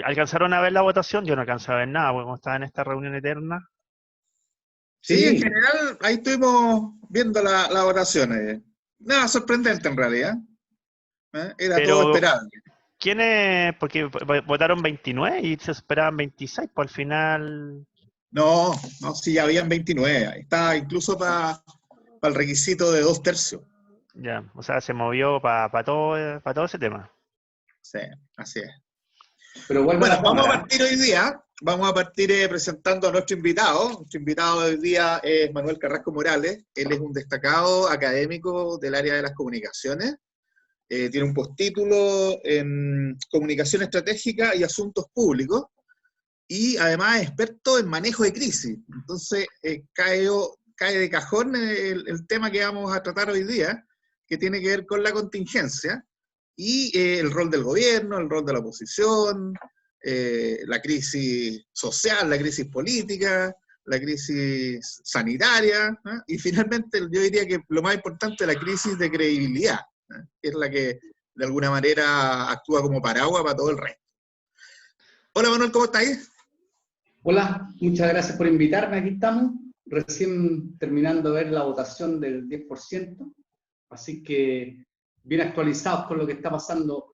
¿alcanzaron a ver la votación? Yo no alcancé a ver nada, porque como estaba en esta reunión eterna. Sí, en general, ahí estuvimos viendo las votaciones. Nada sorprendente en realidad. Era todo Pero, esperable. ¿quiénes? Porque votaron 29 y se esperaban 26, pues al final. No, no, sí, ya habían 29. Ahí está incluso para el requisito de 2/3. Ya, o sea, se movió para todo ese tema. Sí, así es. Pero vuelve a Bueno, la vamos a cámara. partir hoy día. Vamos a partir presentando a nuestro invitado. Nuestro invitado de hoy día es Manuel Carrasco Morales. Él es un destacado académico del área de las comunicaciones. Tiene un postítulo en Comunicación Estratégica y Asuntos Públicos. Y además es experto en manejo de crisis. Entonces, cae de cajón el tema que vamos a tratar hoy día, que tiene que ver con la contingencia y el rol del gobierno, el rol de la oposición, la crisis social, la crisis política, la crisis sanitaria, ¿eh? Y finalmente yo diría que lo más importante es la crisis de credibilidad, que es la que de alguna manera actúa como paraguas para todo el resto. Hola Manuel, ¿cómo estáis? Hola, muchas gracias por invitarme. Aquí estamos, recién terminando de ver la votación del 10%, así que bien actualizados con lo que está pasando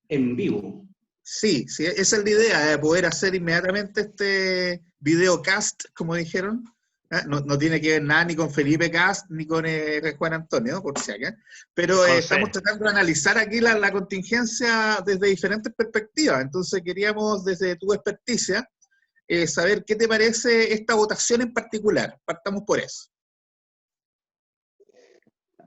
en vivo. Sí, sí, esa es la idea, de poder hacer inmediatamente este videocast, como dijeron. No tiene que ver nada ni con Felipe Cast ni con Juan Antonio, por si acaso. Pero Con estamos C. tratando de analizar aquí la contingencia desde diferentes perspectivas. Entonces queríamos, desde tu experticia, saber qué te parece esta votación en particular. Partamos por eso.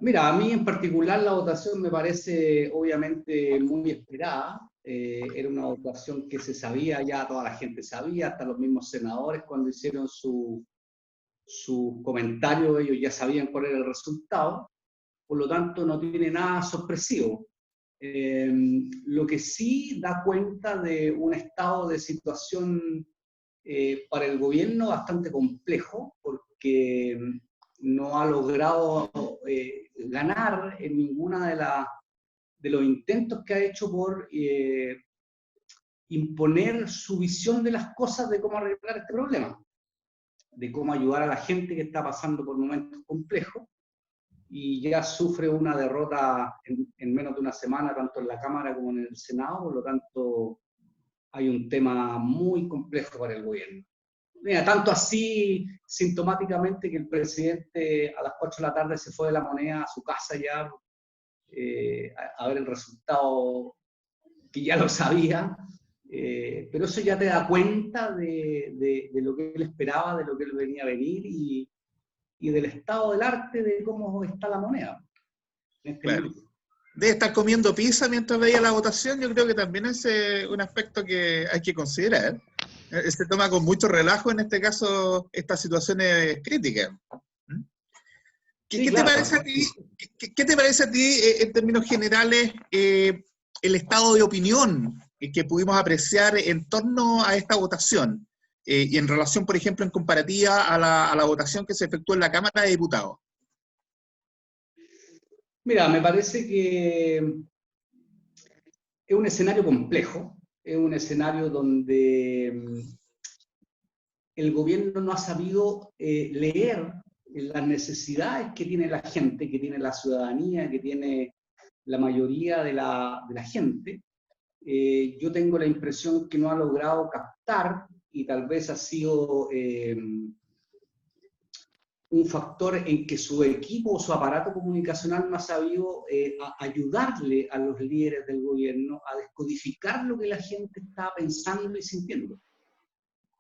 Mira, a mí en particular la votación me parece obviamente muy esperada. Era una votación que se sabía, ya toda la gente sabía, hasta los mismos senadores cuando hicieron su comentario, ellos ya sabían cuál era el resultado, por lo tanto no tiene nada sorpresivo. Lo que sí da cuenta de un estado de situación para el gobierno bastante complejo, porque no ha logrado ganar en ninguna de los intentos que ha hecho por imponer su visión de las cosas de cómo arreglar este problema, de cómo ayudar a la gente que está pasando por momentos complejos, y ya sufre una derrota en menos de una semana, tanto en la Cámara como en el Senado, por lo tanto hay un tema muy complejo para el gobierno. Mira, tanto así, sintomáticamente, que el presidente a las 4 de la tarde se fue de La Moneda a su casa ya a ver el resultado, que ya lo sabía, pero eso ya te da cuenta de lo que él esperaba, de lo que él venía a venir y del estado del arte, de cómo está la moneda en este Claro. minuto. De estar comiendo pizza mientras veía la votación, yo creo que también es un aspecto que hay que considerar. Se toma con mucho relajo, en este caso, estas situaciones críticas. Sí, ¿Qué te claro. parece a ti, qué te parece a ti en términos generales, el estado de opinión que pudimos apreciar en torno a esta votación? Y en relación, por ejemplo, en comparativa a la votación que se efectuó en la Cámara de Diputados. Mira, me parece que es un escenario complejo, es un escenario donde el gobierno no ha sabido leer las necesidades que tiene la gente, que tiene la ciudadanía, que tiene la mayoría de la gente. Yo tengo la impresión que no ha logrado captar, y tal vez ha sido un factor en que su equipo o su aparato comunicacional no ha sabido ayudarle a los líderes del gobierno a descodificar lo que la gente está pensando y sintiendo.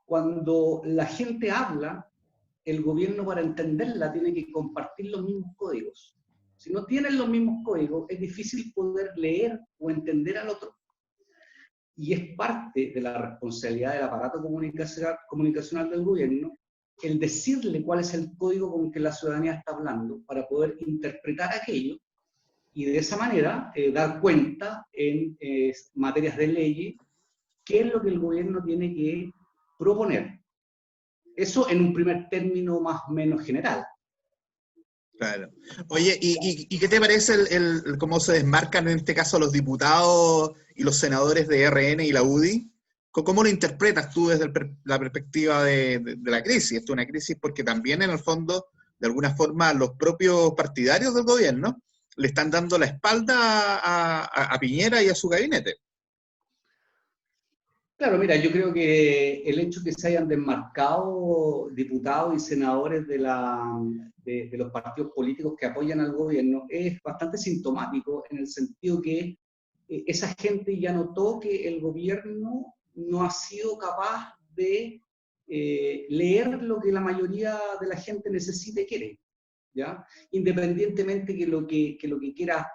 Cuando la gente habla, el gobierno, para entenderla, tiene que compartir los mismos códigos. Si no tienen los mismos códigos, es difícil poder leer o entender al otro. Y es parte de la responsabilidad del aparato comunicacional del gobierno el decirle cuál es el código con que la ciudadanía está hablando para poder interpretar aquello y de esa manera dar cuenta en materias de ley qué es lo que el gobierno tiene que proponer. Eso en un primer término más o menos general. Claro. Oye, ¿y qué te parece cómo se desmarcan en este caso los diputados y los senadores de RN y la UDI? ¿Cómo lo interpretas tú desde la perspectiva de la crisis? Esto es una crisis porque también en el fondo, de alguna forma, los propios partidarios del gobierno le están dando la espalda a Piñera y a su gabinete. Claro, mira, yo creo que el hecho que se hayan desmarcado diputados y senadores de los partidos políticos que apoyan al gobierno es bastante sintomático en el sentido que esa gente ya notó que el gobierno no ha sido capaz de leer lo que la mayoría de la gente necesita y quiere, ¿ya? Independientemente que lo que quiera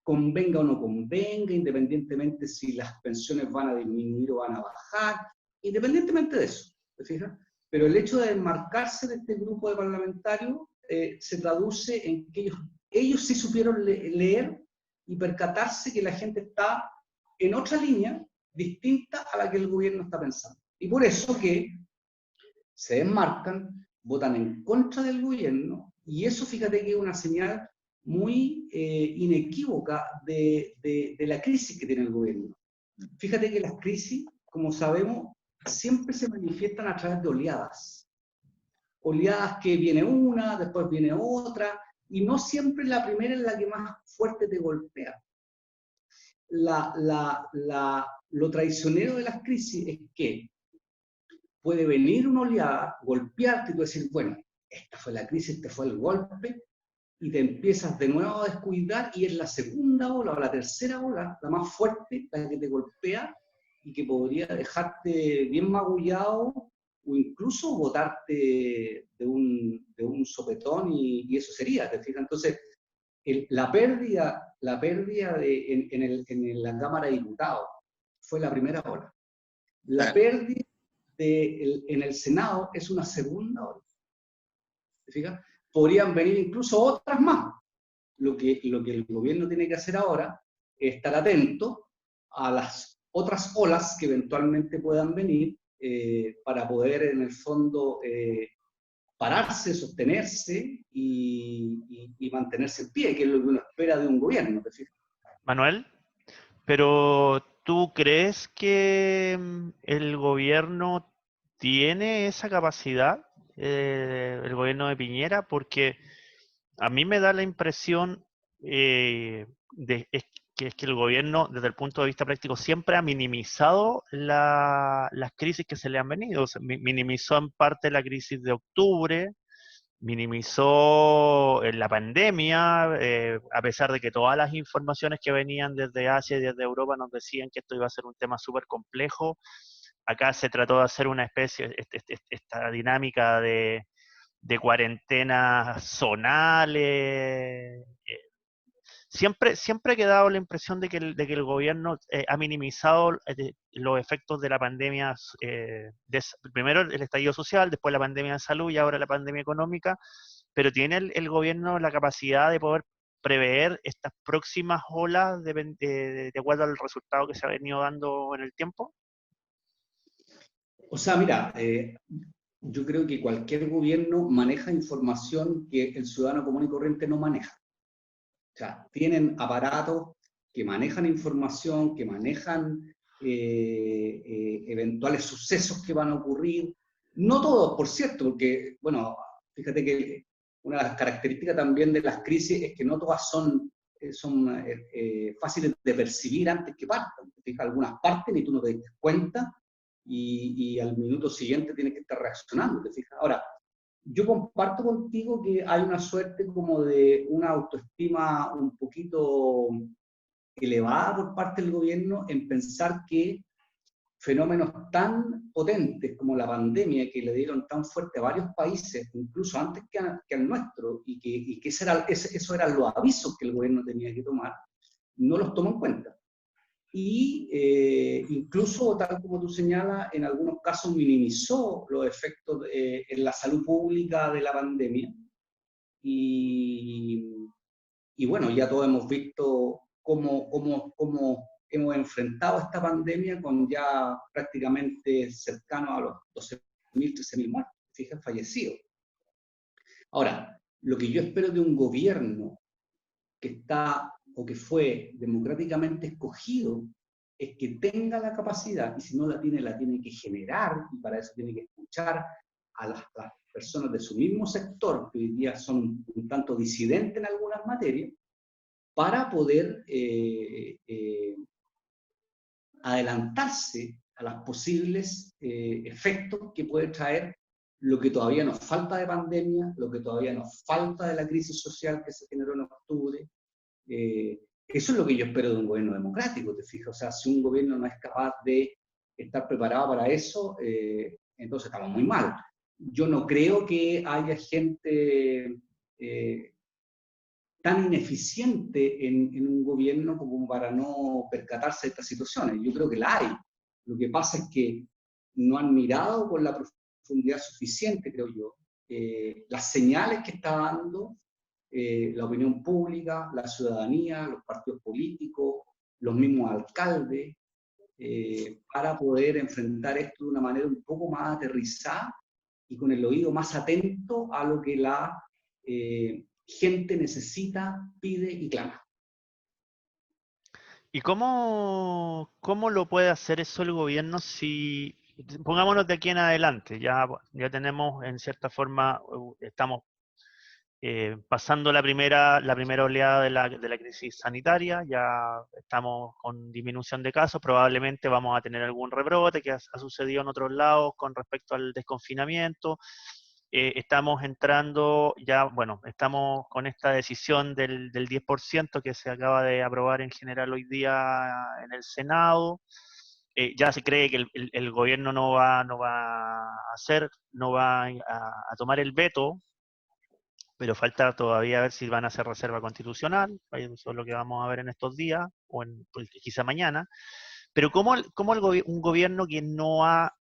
convenga o no convenga, independientemente si las pensiones van a disminuir o van a bajar, independientemente de eso, ¿te fijas? Pero el hecho de desmarcarse de este grupo de parlamentarios se traduce en que ellos sí supieron leer y percatarse que la gente está en otra línea distinta a la que el gobierno está pensando. Y por eso que se desmarcan, votan en contra del gobierno, y eso fíjate que es una señal muy inequívoca de la crisis que tiene el gobierno. Fíjate que las crisis, como sabemos, siempre se manifiestan a través de oleadas. Oleadas que viene una, después viene otra, y no siempre la primera es la que más fuerte te golpea. Lo traicionero de las crisis es que puede venir una oleada, golpearte y tú decir, bueno, esta fue la crisis, este fue el golpe, y te empiezas de nuevo a descuidar y es la segunda ola o la tercera ola, la más fuerte, la que te golpea y que podría dejarte bien magullado o incluso botarte de un sopetón y eso sería, ¿te fijas? Entonces, la pérdida en la Cámara de Diputados fue la primera ola. La pérdida en el Senado es una segunda ola. ¿Te fijas? Podrían venir incluso otras más. Lo que el gobierno tiene que hacer ahora es estar atento a las otras olas que eventualmente puedan venir para poder, en el fondo, pararse, sostenerse y mantenerse en pie, que es lo que uno espera de un gobierno. ¿Te fijas? Manuel, pero ¿tú crees que el gobierno tiene esa capacidad, el gobierno de Piñera? Porque a mí me da la impresión es que el gobierno, desde el punto de vista práctico, siempre ha minimizado las crisis que se le han venido. O sea, minimizó en parte la crisis de octubre, minimizó la pandemia, a pesar de que todas las informaciones que venían desde Asia y desde Europa nos decían que esto iba a ser un tema súper complejo. Acá se trató de hacer una especie, esta dinámica de cuarentenas zonales. Siempre ha quedado la impresión de que el gobierno ha minimizado los efectos de la pandemia, primero el estallido social, después la pandemia de salud y ahora la pandemia económica, pero ¿tiene el gobierno la capacidad de poder prever estas próximas olas de acuerdo al resultado que se ha venido dando en el tiempo? O sea, mira, yo creo que cualquier gobierno maneja información que el ciudadano común y corriente no maneja. O sea, tienen aparatos que manejan información, que manejan eventuales sucesos que van a ocurrir. No todos, por cierto, porque, bueno, fíjate que una de las características también de las crisis es que no todas son fáciles de percibir antes que partan. Fíjate, algunas parten y tú no te das cuenta y al minuto siguiente tienes que estar reaccionando, ¿te fijas? Ahora, yo comparto contigo que hay una suerte como de una autoestima un poquito elevada por parte del gobierno en pensar que fenómenos tan potentes como la pandemia, que le dieron tan fuerte a varios países, incluso antes que al nuestro, y que eso eran los avisos que el gobierno tenía que tomar, no los tomó en cuenta. Y incluso, tal como tú señalas, en algunos casos minimizó los efectos en la salud pública de la pandemia. Y bueno, ya todos hemos visto cómo hemos enfrentado esta pandemia con ya prácticamente cercano a los 12.000, 13.000 muertos, fíjate, fallecidos. Ahora, Lo que yo espero de un gobierno que está o que fue democráticamente escogido es que tenga la capacidad, y si no la tiene que generar, y para eso tiene que escuchar a las personas de su mismo sector, que hoy día son un tanto disidentes en algunas materias, para poder adelantarse a los posibles efectos que puede traer lo que todavía nos falta de pandemia, lo que todavía nos falta de la crisis social que se generó en octubre. Eso es lo que yo espero de un gobierno democrático, ¿te fijas? O sea, si un gobierno no es capaz de estar preparado para eso, entonces estamos muy mal. Yo no creo que haya gente tan ineficiente en un gobierno como para no percatarse de estas situaciones. Yo creo que la hay. Lo que pasa es que no han mirado con la profundidad suficiente, creo yo, las señales que está dando la opinión pública, la ciudadanía, los partidos políticos, los mismos alcaldes, para poder enfrentar esto de una manera un poco más aterrizada y con el oído más atento a lo que la gente necesita, pide y clama. ¿Y cómo lo puede hacer eso el gobierno si, pongámonos de aquí en adelante, ya tenemos en cierta forma, estamos pasando la primera oleada de la crisis sanitaria, ya estamos con disminución de casos, probablemente vamos a tener algún rebrote que ha sucedido en otros lados con respecto al desconfinamiento. Estamos entrando ya, bueno, estamos con esta decisión del 10% que se acaba de aprobar en general hoy día en el Senado. Ya se cree que el gobierno no va a tomar el veto, pero falta todavía ver si van a hacer reserva constitucional, eso es lo que vamos a ver en estos días, o pues, quizá mañana. Pero ¿cómo un gobierno que no ha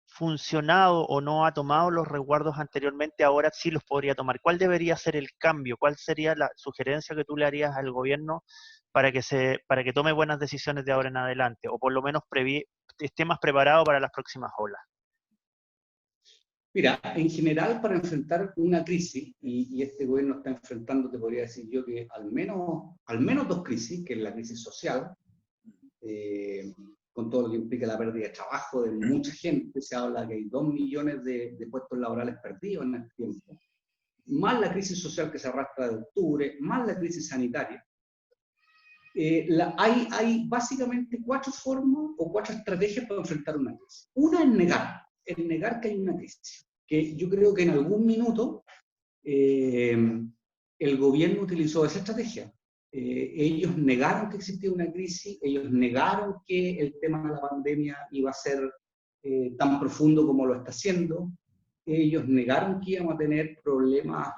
funcionado o no ha tomado los resguardos anteriormente, ahora sí los podría tomar? ¿Cuál debería ser el cambio? ¿Cuál sería la sugerencia que tú le harías al gobierno para que tome buenas decisiones de ahora en adelante? O por lo menos esté más preparado para las próximas olas. Mira, en general para enfrentar una crisis, y este gobierno está enfrentando, te podría decir yo, que al menos dos crisis, que es la crisis social, con todo lo que implica la pérdida de trabajo de mucha gente, se habla que hay 2 millones de puestos laborales perdidos en este tiempo, más la crisis social que se arrastra de octubre, más la crisis sanitaria. Hay básicamente 4 formas o 4 estrategias para enfrentar una crisis. Una es negar que hay una crisis, que yo creo que en algún minuto el gobierno utilizó esa estrategia. Ellos negaron que existía una crisis, ellos negaron que el tema de la pandemia iba a ser tan profundo como lo está haciendo, ellos negaron que íbamos a tener problemas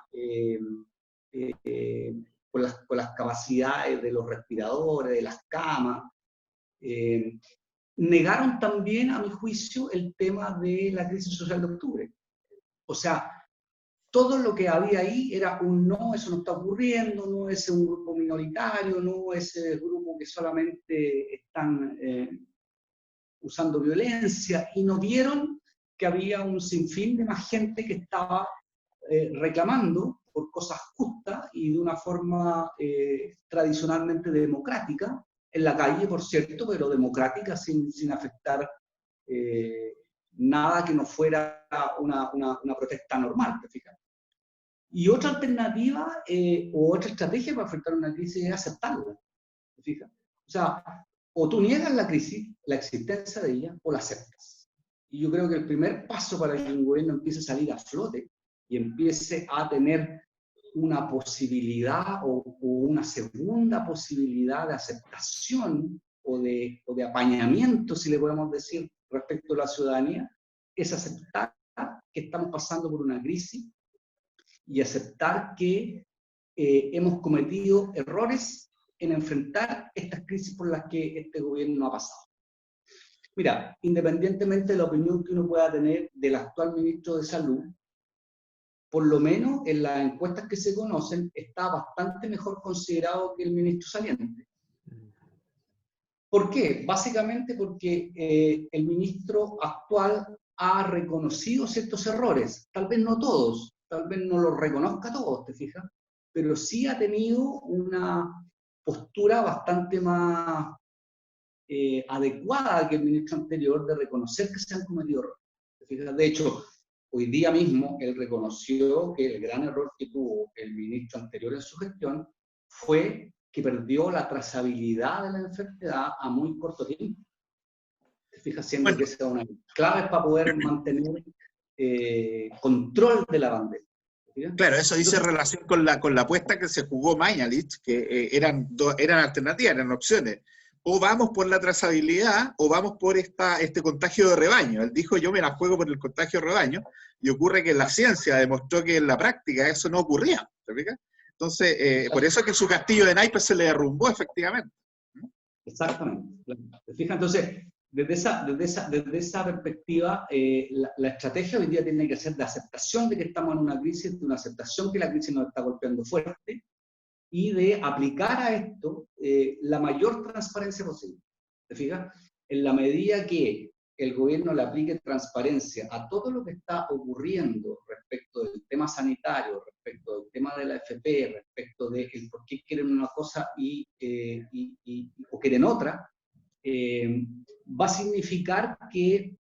con las capacidades de los respiradores, de las camas. Negaron también, a mi juicio, el tema de la crisis social de octubre. O sea, todo lo que había ahí era un no, eso no está ocurriendo, no es un grupo minoritario, no es el grupo que solamente están usando violencia, y no vieron que había un sinfín de más gente que estaba reclamando por cosas justas y de una forma tradicionalmente democrática, en la calle, por cierto, pero democrática, sin afectar nada que no fuera una protesta normal, ¿te fijas? Y otra alternativa o otra estrategia para enfrentar una crisis es aceptarla, ¿te fijas? O sea, o tú niegas la crisis, la existencia de ella, o la aceptas. Y yo creo que el primer paso para que un gobierno empiece a salir a flote y empiece a tener una posibilidad o una segunda posibilidad de aceptación o de apañamiento, si le podemos decir, respecto a la ciudadanía, es aceptar que estamos pasando por una crisis y aceptar que hemos cometido errores en enfrentar estas crisis por las que este gobierno ha pasado. Mira, independientemente de la opinión que uno pueda tener del actual ministro de Salud, por lo menos en las encuestas que se conocen, está bastante mejor considerado que el ministro saliente. ¿Por qué? Básicamente porque el ministro actual ha reconocido ciertos errores, tal vez no todos, tal vez no lo reconozca a todos, ¿te fijas? Pero sí ha tenido una postura bastante más adecuada que el ministro anterior de reconocer que se han cometido errores. ¿Te fijas? De hecho, hoy día mismo él reconoció que el gran error que tuvo el ministro anterior en su gestión fue que perdió la trazabilidad de la enfermedad a muy corto tiempo. ¿Te fijas? Siendo Bueno, que esa es una clave para poder mantener control de la pandemia. claro, eso dice Entonces, relación con la apuesta que se jugó Mañalich, que eran alternativas, eran opciones. O vamos por la trazabilidad, o vamos por este contagio de rebaño. Él dijo, yo me la juego por el contagio de rebaño, y ocurre que la ciencia demostró que en la práctica eso no ocurría. ¿Te fijas? Entonces, por eso es que su castillo de naipes se le derrumbó efectivamente. exactamente. ¿Te fijas? Entonces, desde esa perspectiva, la estrategia hoy día tiene que ser de aceptación de que estamos en una crisis, de una aceptación que la crisis nos está golpeando fuerte, y de aplicar a esto la mayor transparencia posible. ¿Te fijas? En la medida que el gobierno le aplique transparencia a todo lo que está ocurriendo respecto del tema sanitario, respecto del tema de la FP, respecto de el por qué quieren una cosa o quieren otra, va a significar que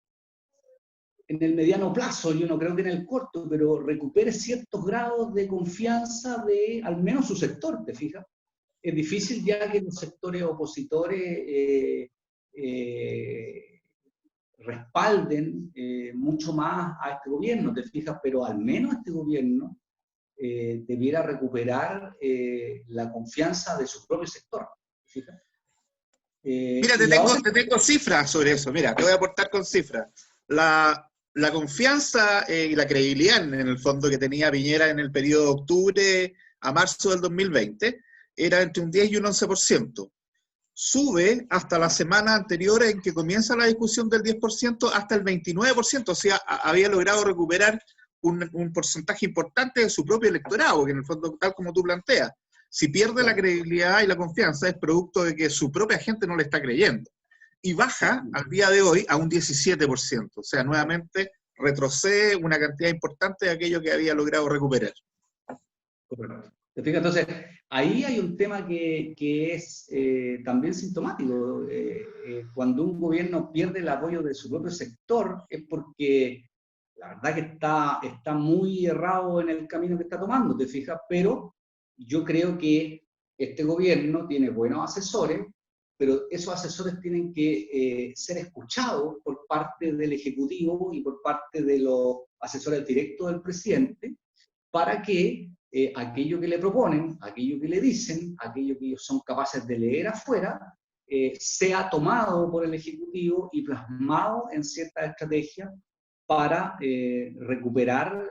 en el mediano plazo, yo no creo que en el corto, pero recupere ciertos grados de confianza de al menos su sector, ¿te fijas? Es difícil ya que los sectores opositores respalden mucho más a este gobierno, ¿te fijas? Pero al menos este gobierno debiera recuperar la confianza de su propio sector, ¿te fijas? Mira, Y ahora, te tengo cifras sobre eso. Mira, te voy a aportar con cifras. La confianza y la credibilidad, en el fondo, que tenía Piñera en el periodo de octubre a marzo del 2020 era entre un 10 y un 11%. Sube hasta la semana anterior en que comienza la discusión del 10% hasta el 29%, o sea, había logrado recuperar un porcentaje importante de su propio electorado, que en el fondo, tal como tú planteas, si pierde la credibilidad y la confianza es producto de que su propia gente no le está creyendo. Y baja al día de hoy a un 17%, o sea, nuevamente retrocede una cantidad importante de aquello que había logrado recuperar. ¿te fijas? Entonces, ahí hay un tema que es también sintomático. Cuando un gobierno pierde el apoyo de su propio sector es porque la verdad que está muy errado en el camino que está tomando, ¿te fijas? Pero yo creo que este gobierno tiene buenos asesores, pero esos asesores tienen que ser escuchados por parte del Ejecutivo y por parte de los asesores directos del presidente, para que aquello que le proponen, aquello que le dicen, aquello que ellos son capaces de leer afuera, sea tomado por el Ejecutivo y plasmado en ciertas estrategias para recuperar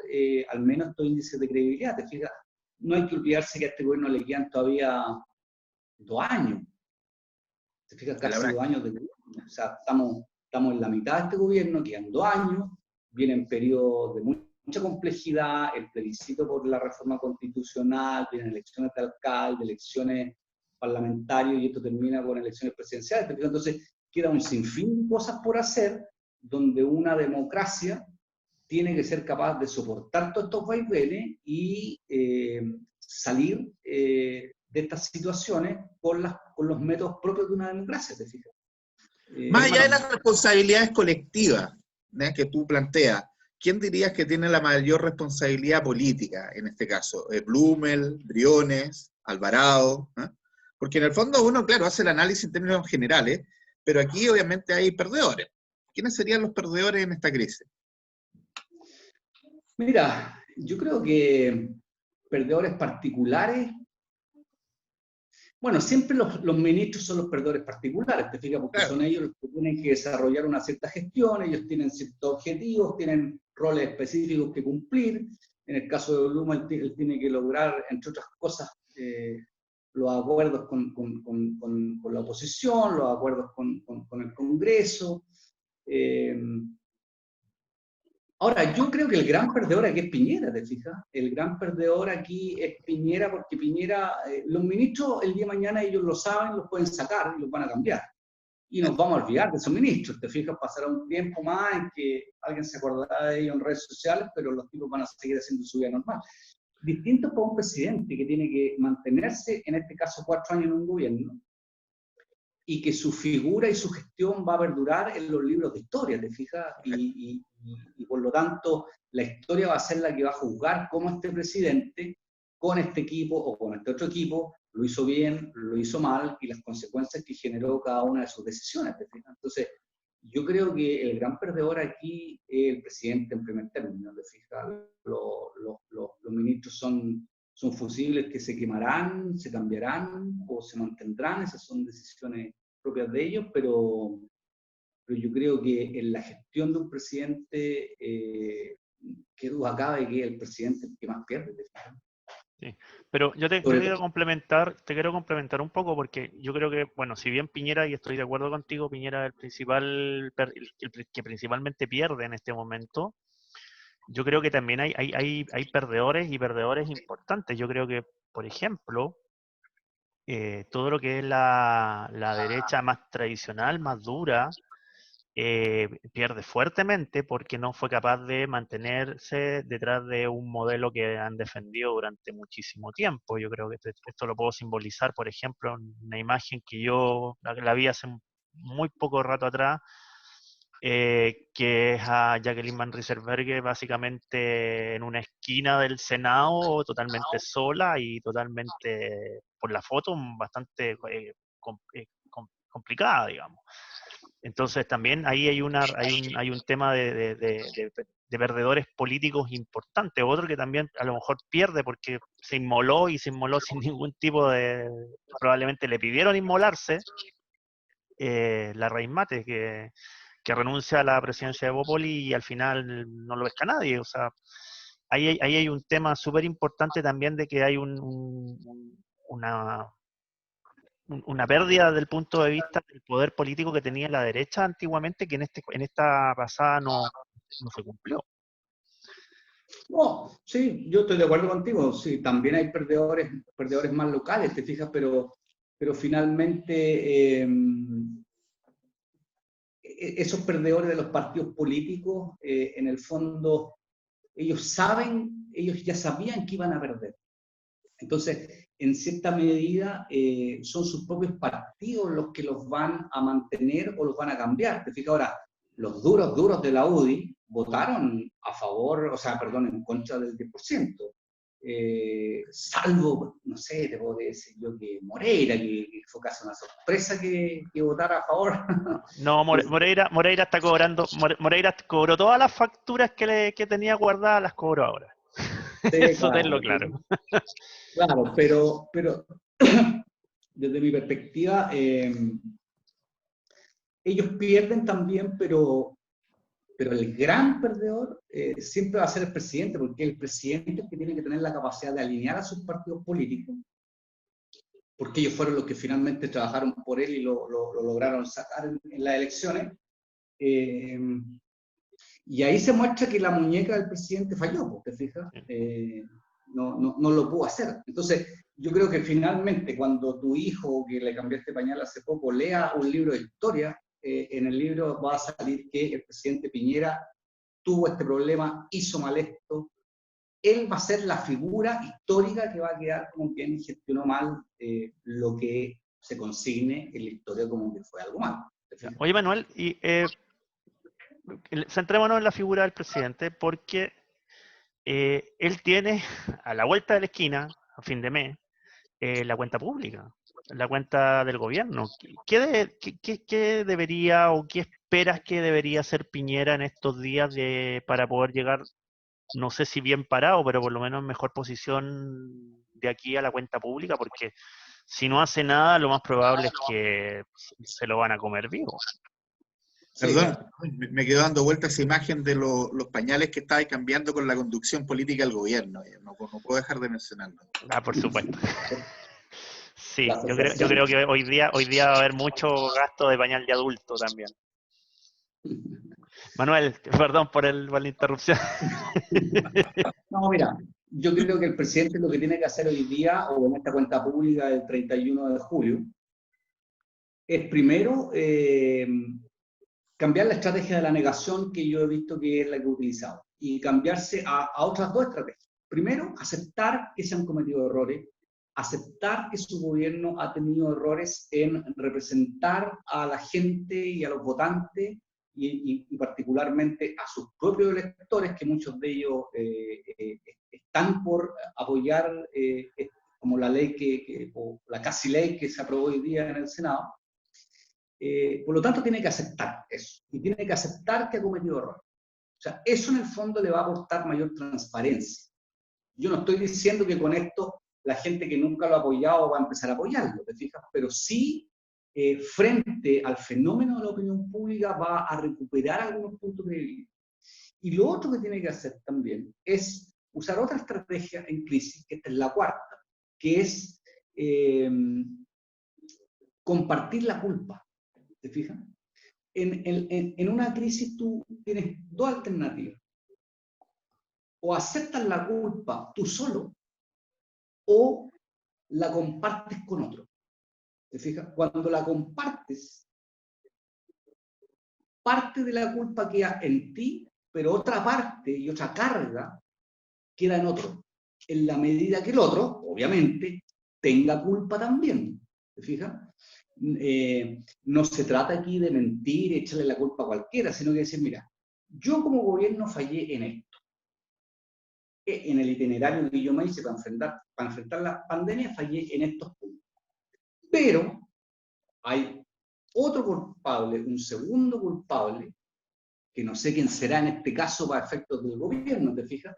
al menos estos índices de credibilidad. ¿Te fijas? No hay que olvidarse que a este gobierno le quedan todavía 2 años. ¿Te fijas? Casi 2 años de gobierno. O sea, estamos en la mitad de este gobierno, quedan 2 años, vienen periodos de mucha complejidad, el plebiscito por la reforma constitucional, vienen elecciones de alcalde, elecciones parlamentarias, y esto termina con elecciones presidenciales. Entonces, queda un sinfín de cosas por hacer, donde una democracia tiene que ser capaz de soportar todos estos vaivenes y salir de estas situaciones con los métodos propios de una democracia, ¿te fijas? Más allá de las responsabilidades colectivas, ¿no?, que tú planteas, ¿quién dirías que tiene la mayor responsabilidad política en este caso? ¿Blumel, Briones, Alvarado? ¿Eh? Porque en el fondo uno, claro, hace el análisis en términos generales, pero aquí obviamente hay perdedores. ¿Quiénes serían los perdedores en esta crisis? Mira, yo creo que perdedores particulares, bueno, siempre los ministros son los perdedores particulares, te fijas, porque claro, son ellos los que tienen que desarrollar una cierta gestión, ellos tienen ciertos objetivos, tienen roles específicos que cumplir. En el caso de Blumel, él tiene que lograr, entre otras cosas, los acuerdos con la oposición, los acuerdos con el Congreso. Ahora, yo creo que el gran perdedor aquí es Piñera, ¿te fijas? El gran perdedor aquí es Piñera, porque Piñera, los ministros el día de mañana ellos lo saben, los pueden sacar y los van a cambiar. y nos vamos a olvidar de esos ministros. Te fijas, pasará un tiempo más en que alguien se acordará de ellos en redes sociales, pero los tipos van a seguir haciendo su vida normal. Distinto para un presidente que tiene que mantenerse, en este caso 4 años en un gobierno, y que su figura y su gestión va a perdurar en los libros de historia, ¿te fijas? Y por lo tanto, la historia va a ser la que va a juzgar cómo este presidente, con este equipo o con este otro equipo, lo hizo bien, lo hizo mal, y las consecuencias que generó cada una de sus decisiones, ¿te fijas? Entonces, yo creo que el gran perdedor aquí es el presidente en primer término, ¿te fijas? Los ministros son fusibles que se quemarán, se cambiarán o se mantendrán, esas son decisiones propias de ellos, pero yo creo que en la gestión de un presidente, qué duda cabe que es el presidente el que más pierde. Sí. Pero yo te quiero complementar un poco, porque yo creo que, bueno, si bien Piñera, y estoy de acuerdo contigo, Piñera es el que principalmente pierde en este momento, yo creo que también hay perdedores y perdedores importantes. Yo creo que, por ejemplo, todo lo que es la derecha más tradicional, más dura, pierde fuertemente porque no fue capaz de mantenerse detrás de un modelo que han defendido durante muchísimo tiempo. Yo creo que esto lo puedo simbolizar, por ejemplo, en una imagen que yo la vi hace muy poco rato atrás, que es a Jacqueline Van Rieselberghe básicamente en una esquina del Senado, totalmente sola y totalmente, por la foto, bastante complicada, digamos. Entonces también ahí hay un tema de perdedores políticos importantes. Otro que también a lo mejor pierde porque se inmoló sin ningún tipo de... Probablemente le pidieron inmolarse, la Raíz Mate, que renuncia a la presidencia de Bópoli y al final no lo pesca nadie. O sea, ahí hay un tema súper importante también de que hay una pérdida del punto de vista del poder político que tenía la derecha antiguamente, que en esta pasada no se cumplió. No, sí, yo estoy de acuerdo contigo. Sí, también hay perdedores más locales, te fijas, pero finalmente esos perdedores de los partidos políticos, en el fondo, ellos ya sabían que iban a perder. Entonces, en cierta medida, son sus propios partidos los que los van a mantener o los van a cambiar. Te fijas, ahora, los duros de la UDI votaron a favor, o sea, perdón, en contra del 10%. Salvo, no sé, te puedo decir yo que Moreira, que fue casi una sorpresa que votara a favor. No, Moreira está cobrando, Moreira cobró todas las facturas que tenía guardadas, las cobró ahora. Sí, eso tenlo claro. Claro, pero desde mi perspectiva, ellos pierden también, pero el gran perdedor siempre va a ser el presidente, porque el presidente es el que tiene que tener la capacidad de alinear a sus partidos políticos, porque ellos fueron los que finalmente trabajaron por él y lo lograron sacar en las elecciones. Y ahí se muestra que la muñeca del presidente falló, ¿te fijas? No lo pudo hacer. Entonces, yo creo que finalmente cuando tu hijo, que le cambiaste pañal hace poco, lea un libro de historia, en el libro va a salir que el presidente Piñera tuvo este problema, hizo mal esto. Él va a ser la figura histórica que va a quedar como quien gestionó mal lo que se consigne en la historia como que fue algo mal. Oye, Manuel, y centrémonos en la figura del presidente, porque él tiene a la vuelta de la esquina, a fin de mes, la cuenta pública, la cuenta del gobierno. ¿Qué debería o qué esperas que debería hacer Piñera en estos días para poder llegar, no sé si bien parado, pero por lo menos en mejor posición de aquí a la cuenta pública? Porque si no hace nada, lo más probable es que se lo van a comer vivo. Perdón, me quedo dando vuelta esa imagen de los pañales que estaba cambiando con la conducción política del gobierno. No puedo dejar de mencionarlo. Ah, por supuesto. Sí, yo creo que hoy día va a haber mucho gasto de pañal de adulto también. Manuel, perdón por la interrupción. No, mira, yo creo que el presidente lo que tiene que hacer hoy día, o en esta cuenta pública del 31 de julio, es primero cambiar la estrategia de la negación que yo he visto que es la que he utilizado y cambiarse a otras dos estrategias. Primero, aceptar que se han cometido errores, aceptar que su gobierno ha tenido errores en representar a la gente y a los votantes y particularmente a sus propios electores, que muchos de ellos están por apoyar como la ley o la casi ley que se aprobó hoy día en el Senado. Por lo tanto, tiene que aceptar eso y tiene que aceptar que ha cometido errores. O sea, eso en el fondo le va a aportar mayor transparencia. Yo no estoy diciendo que con esto la gente que nunca lo ha apoyado va a empezar a apoyarlo, ¿te fijas? Pero sí, frente al fenómeno de la opinión pública, va a recuperar algunos puntos de vista. Y lo otro que tiene que hacer también es usar otra estrategia en crisis, que esta es la cuarta, que es compartir la culpa, ¿te fijas? En una crisis tú tienes dos alternativas. O aceptas la culpa tú solo, o la compartes con otro. ¿Te fijas? Cuando la compartes, parte de la culpa queda en ti, pero otra parte y otra carga queda en otro. En la medida que el otro, obviamente, tenga culpa también. ¿Te fijas? No se trata aquí de mentir y echarle la culpa a cualquiera, sino que decir, mira, yo como gobierno fallé en esto. En el itinerario que yo me hice para enfrentar la pandemia, fallé en estos puntos. Pero hay otro culpable, un segundo culpable, que no sé quién será en este caso para efectos del gobierno, ¿te fijas?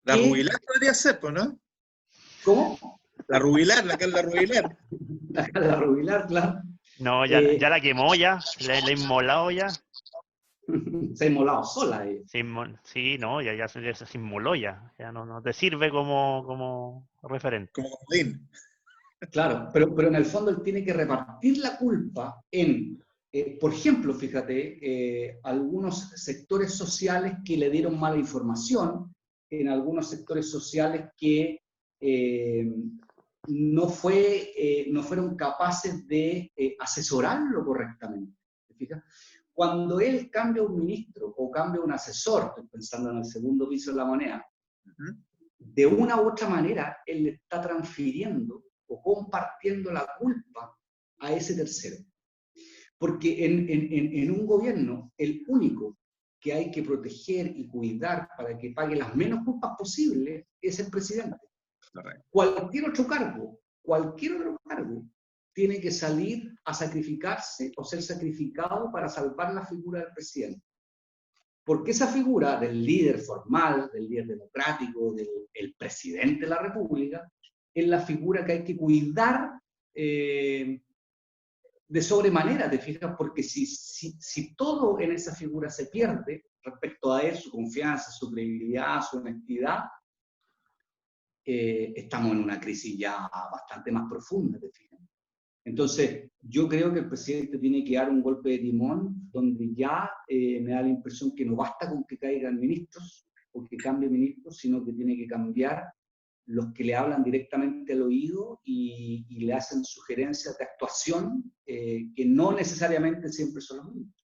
La Rubilar podría ser, pues, ¿no? ¿Cómo? La Rubilar, la Carla Rubilar. La Rubilar, claro. No, ya la quemó ya, la ha inmolado ya. Se ha inmolado sola. Sí, no, ya se inmoló ya no te sirve como referente. Como comodín. Claro, pero en el fondo él tiene que repartir la culpa en, por ejemplo, fíjate, algunos sectores sociales que le dieron mala información, en algunos sectores sociales que no fueron capaces de asesorarlo correctamente. ¿Te fijas? Cuando él cambia un ministro o cambia un asesor, estoy pensando en el segundo piso de la moneda, de una u otra manera él le está transfiriendo o compartiendo la culpa a ese tercero. Porque en un gobierno, el único que hay que proteger y cuidar para que pague las menos culpas posibles es el presidente. Cualquier otro cargo, tiene que salir a sacrificarse o ser sacrificado para salvar la figura del presidente. Porque esa figura del líder formal, del líder democrático, del presidente de la República, es la figura que hay que cuidar de sobremanera, ¿te fijas? Porque si todo en esa figura se pierde respecto a él, su confianza, su credibilidad, su honestidad, estamos en una crisis ya bastante más profunda, ¿te fijas? Entonces, yo creo que el presidente tiene que dar un golpe de timón donde ya me da la impresión que no basta con que caigan ministros o que cambie ministros, sino que tiene que cambiar los que le hablan directamente al oído y le hacen sugerencias de actuación que no necesariamente siempre son los mismos.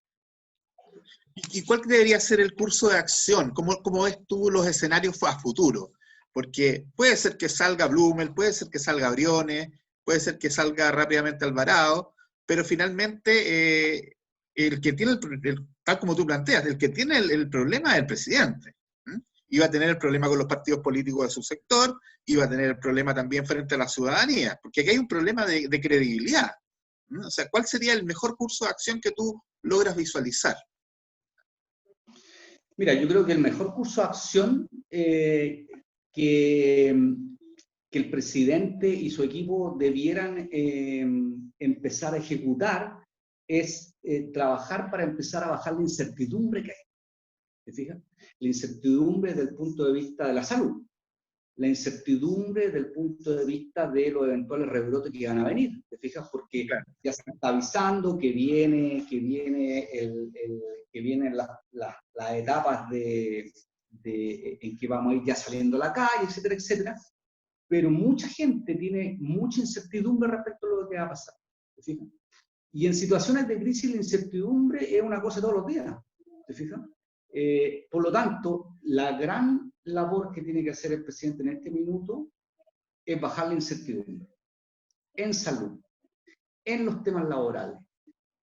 ¿Y cuál debería ser el curso de acción? ¿Cómo ves tú los escenarios a futuro? Porque puede ser que salga Blumel, puede ser que salga Briones, puede ser que salga rápidamente Alvarado, pero finalmente el que tiene, tal como tú planteas, el que tiene el problema es el presidente. Iba a tener el problema con los partidos políticos de su sector, iba a tener el problema también frente a la ciudadanía, porque aquí hay un problema de credibilidad. O sea, ¿cuál sería el mejor curso de acción que tú logras visualizar? Mira, yo creo que el mejor curso de acción que el presidente y su equipo debieran empezar a ejecutar es trabajar para empezar a bajar la incertidumbre que hay. ¿Te fijas? La incertidumbre desde el punto de vista de la salud, la incertidumbre desde el punto de vista de los eventuales rebrotes que van a venir. ¿Te fijas? Porque claro, ya se está avisando que vienen las etapas en que vamos a ir ya saliendo a la calle, etcétera, etcétera. Pero mucha gente tiene mucha incertidumbre respecto a lo que va a pasar. ¿Te fijas? Y en situaciones de crisis la incertidumbre es una cosa de todos los días, ¿te fijas? Por lo tanto, la gran labor que tiene que hacer el presidente en este minuto es bajar la incertidumbre en salud, en los temas laborales,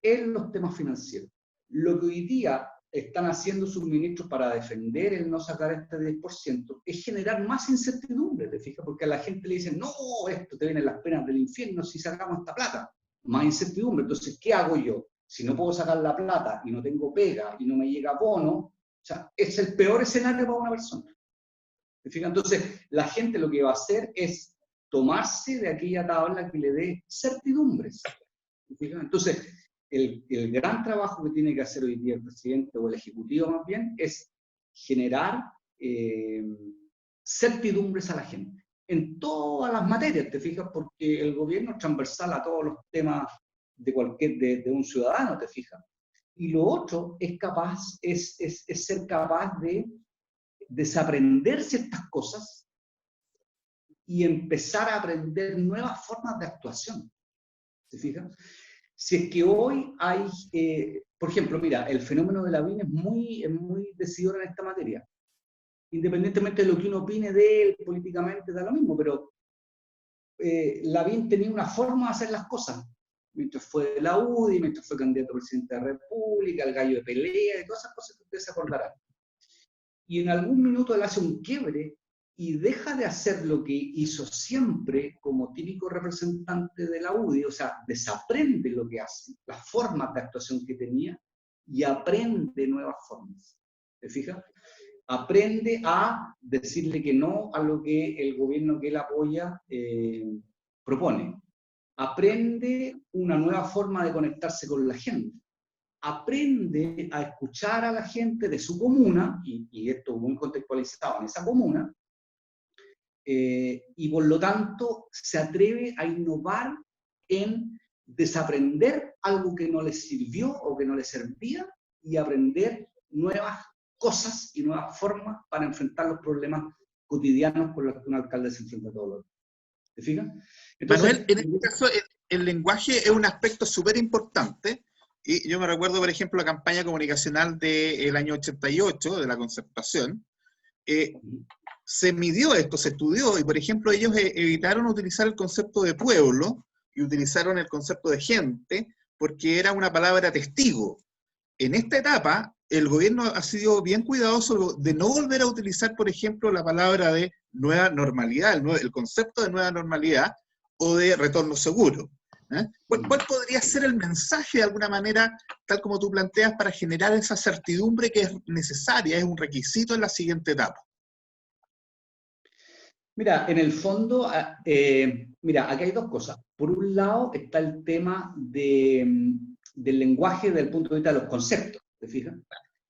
en los temas financieros. Lo que hoy día están haciendo sus ministros para defender el no sacar este 10% es generar más incertidumbre, ¿te fijas? Porque a la gente le dicen, no, esto te vienen las penas del infierno si sacamos esta plata. Más incertidumbre. Entonces, ¿qué hago yo? Si no puedo sacar la plata y no tengo pega y no me llega bono, o sea, es el peor escenario para una persona. ¿Te fijas? Entonces, la gente lo que va a hacer es tomarse de aquella tabla que le dé certidumbres. ¿Te fijas? Entonces, el gran trabajo que tiene que hacer hoy día el presidente o el ejecutivo más bien es generar certidumbres a la gente en todas las materias, ¿te fijas? Porque el gobierno es transversal a todos los temas de un ciudadano, ¿te fijas? Y lo otro es ser capaz de desaprender ciertas cosas y empezar a aprender nuevas formas de actuación, ¿te fijas? Si es que hoy hay, por ejemplo, mira, el fenómeno de Lavín es muy decidor en esta materia. Independientemente de lo que uno opine de él políticamente, da lo mismo, pero Lavín tenía una forma de hacer las cosas. Mientras fue de la UDI, mientras fue candidato a presidente de la República, el gallo de pelea, y todas esas cosas que ustedes se acordarán. Y en algún minuto él hace un quiebre y deja de hacer lo que hizo siempre como típico representante de la UDI, o sea, desaprende lo que hace, las formas de actuación que tenía, y aprende nuevas formas. ¿Te fijas? Aprende a decirle que no a lo que el gobierno que él apoya propone. Aprende una nueva forma de conectarse con la gente. Aprende a escuchar a la gente de su comuna, y esto muy contextualizado en esa comuna, y por lo tanto se atreve a innovar en desaprender algo que no les sirvió o que no les servía y aprender nuevas cosas y nuevas formas para enfrentar los problemas cotidianos con los que un alcalde se enfrenta todos los días. ¿Te fijas? Entonces, Manuel, en este caso el lenguaje es un aspecto súper importante. Y yo me recuerdo, por ejemplo, la campaña comunicacional del año 88, de la Concertación. Se midió esto, se estudió, y por ejemplo ellos evitaron utilizar el concepto de pueblo y utilizaron el concepto de gente porque era una palabra testigo. En esta etapa, el gobierno ha sido bien cuidadoso de no volver a utilizar, por ejemplo, la palabra de nueva normalidad, el concepto de nueva normalidad o de retorno seguro. ¿Cuál podría ser el mensaje de alguna manera, tal como tú planteas, para generar esa certidumbre que es necesaria, es un requisito en la siguiente etapa? Mira, en el fondo, mira, aquí hay dos cosas. Por un lado está el tema del lenguaje desde el punto de vista de los conceptos, ¿te fijas?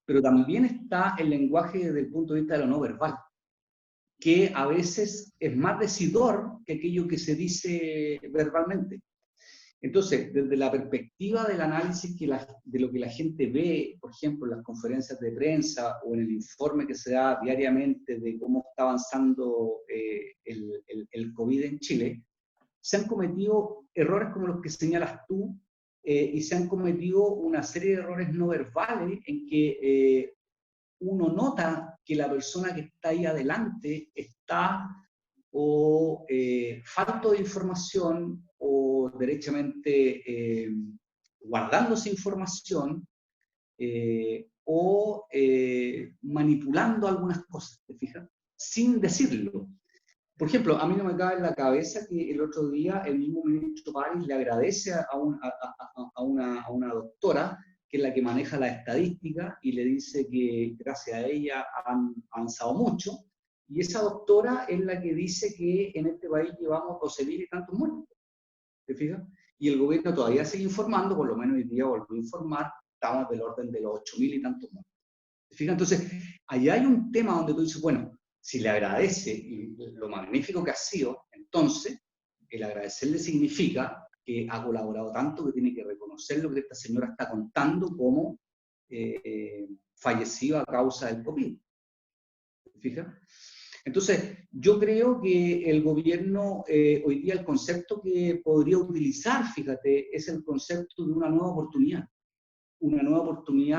Pero también está el lenguaje desde el punto de vista de lo no verbal, que a veces es más decidor que aquello que se dice verbalmente. Entonces, desde la perspectiva del análisis de lo que la gente ve, por ejemplo, en las conferencias de prensa o en el informe que se da diariamente de cómo está avanzando el COVID en Chile, se han cometido errores como los que señalas tú, y se han cometido una serie de errores no verbales en que uno nota que la persona que está ahí adelante está o falto de información o derechamente guardándose información o manipulando algunas cosas, ¿te fijas? Sin decirlo. Por ejemplo, a mí no me cabe en la cabeza que el otro día el mismo ministro París le agradece a una doctora, que es la que maneja la estadística, y le dice que gracias a ella han avanzado mucho, y esa doctora es la que dice que en este país llevamos 12.000 y tantos muertos, ¿te fijas? Y el gobierno todavía sigue informando, por lo menos hoy día volvió a informar, estamos del orden de los 8.000 y tantos muertos, ¿te fijas? Entonces, allá hay un tema donde tú dices, bueno, si le agradece lo magnífico que ha sido, entonces el agradecerle significa que ha colaborado tanto que tiene que reconocer lo que esta señora está contando como fallecido a causa del COVID. ¿Te fijas? Entonces, yo creo que el gobierno, hoy día el concepto que podría utilizar, fíjate, es el concepto de una nueva oportunidad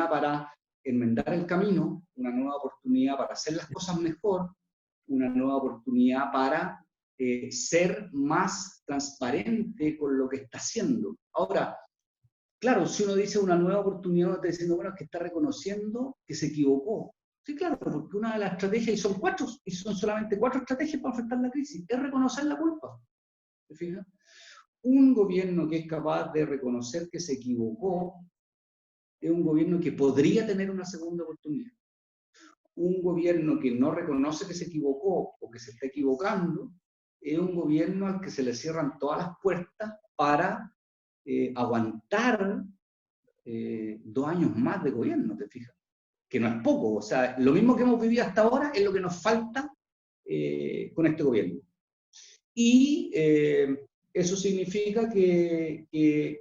para enmendar el camino, una nueva oportunidad para hacer las cosas mejor, una nueva oportunidad para ser más transparente con lo que está haciendo. Ahora, claro, si uno dice una nueva oportunidad, uno está diciendo, bueno, es que está reconociendo que se equivocó. Sí, claro, porque una de las estrategias, y son solamente 4 estrategias para enfrentar la crisis, es reconocer la culpa. ¿Te fijas? Un gobierno que es capaz de reconocer que se equivocó es un gobierno que podría tener una segunda oportunidad. Un gobierno que no reconoce que se equivocó o que se está equivocando es un gobierno al que se le cierran todas las puertas para aguantar 2 años más de gobierno, ¿te fijas? Que no es poco, o sea, lo mismo que hemos vivido hasta ahora es lo que nos falta con este gobierno. Y eso significa que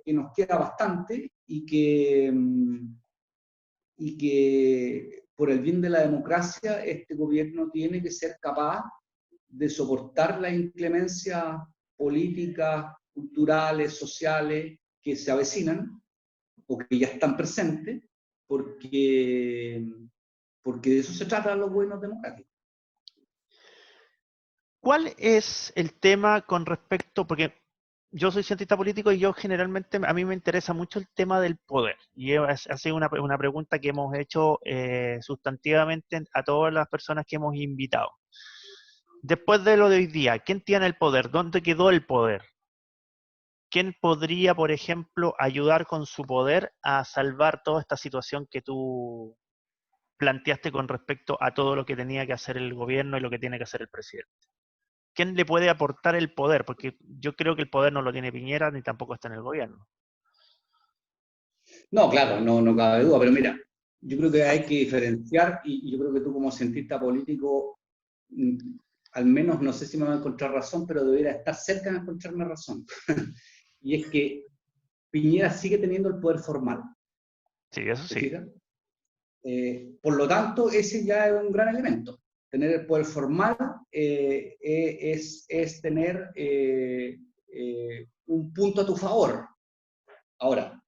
nos queda bastante y que por el bien de la democracia este gobierno tiene que ser capaz de soportar las inclemencias políticas, culturales, sociales que se avecinan o que ya están presentes, porque de eso se trata los gobiernos democráticos. ¿Cuál es el tema con respecto, porque yo soy cientista político y yo generalmente, a mí me interesa mucho el tema del poder, y ha sido una pregunta que hemos hecho sustantivamente a todas las personas que hemos invitado. Después de lo de hoy día, ¿quién tiene el poder? ¿Dónde quedó el poder? ¿Quién podría, por ejemplo, ayudar con su poder a salvar toda esta situación que tú planteaste con respecto a todo lo que tenía que hacer el gobierno y lo que tiene que hacer el presidente? ¿Quién le puede aportar el poder? Porque yo creo que el poder no lo tiene Piñera ni tampoco está en el gobierno. No, claro, no cabe duda, pero mira, yo creo que hay que diferenciar, y yo creo que tú como cientista político, al menos no sé si me va a encontrar razón, pero debería estar cerca de encontrarme razón. Y es que Piñera sigue teniendo el poder formal. Sí, eso ¿Te sí. fijas? Por lo tanto, ese ya es un gran elemento. Tener el poder formal es tener un punto a tu favor. Ahora,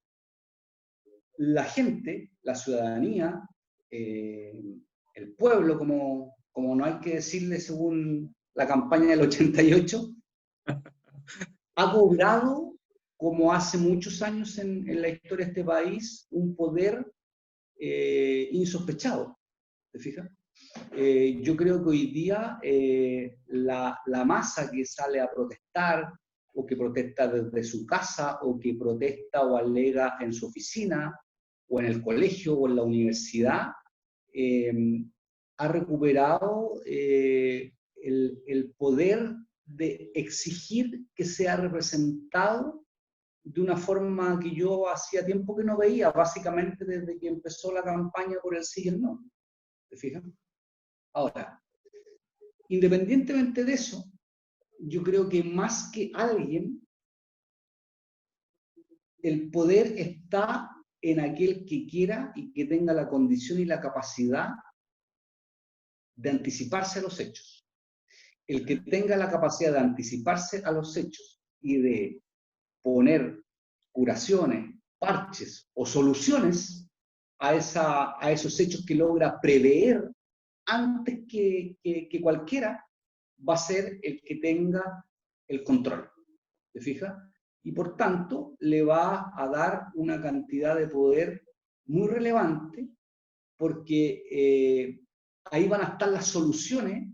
la gente, la ciudadanía, el pueblo, como no hay que decirle según la campaña del 88, ha cobrado, como hace muchos años en la historia de este país, un poder insospechado. ¿Te fijas? Yo creo que hoy día la masa que sale a protestar, o que protesta desde su casa, o que protesta o alega en su oficina, o en el colegio, o en la universidad, ha recuperado el poder de exigir que sea representado de una forma que yo hacía tiempo que no veía, básicamente desde que empezó la campaña por el sí y el no. ¿Te fijas? Ahora, independientemente de eso, yo creo que más que alguien, el poder está en aquel que quiera y que tenga la condición y la capacidad de anticiparse a los hechos. El que tenga la capacidad de anticiparse a los hechos y de poner curaciones, parches o soluciones a esos hechos que logra prever antes que cualquiera, va a ser el que tenga el control. ¿Te fijas? Y por tanto, le va a dar una cantidad de poder muy relevante, porque ahí van a estar las soluciones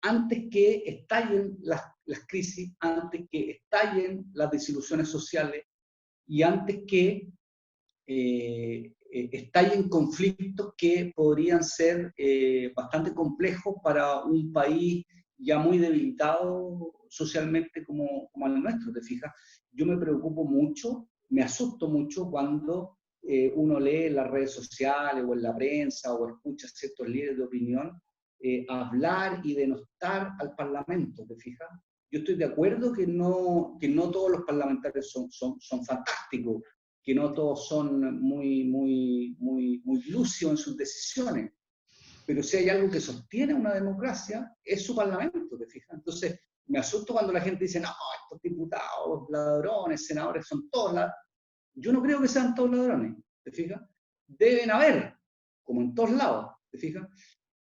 antes que estallen las crisis, antes que estallen las desilusiones sociales y antes que estallen conflictos que podrían ser bastante complejos para un país ya muy debilitado socialmente como el nuestro, ¿te fijas? Yo me preocupo mucho, me asusto mucho cuando uno lee en las redes sociales o en la prensa o escucha a ciertos líderes de opinión hablar y denostar al Parlamento, ¿te fijas? Yo estoy de acuerdo que no todos los parlamentarios son fantásticos, que no todos son muy lúcidos en sus decisiones, pero si hay algo que sostiene una democracia, es su parlamento, ¿te fijas? Entonces, me asusto cuando la gente dice, no, estos diputados, ladrones, senadores, son todos ladrones. Yo no creo que sean todos ladrones, ¿te fijas? Deben haber, como en todos lados, ¿te fijas?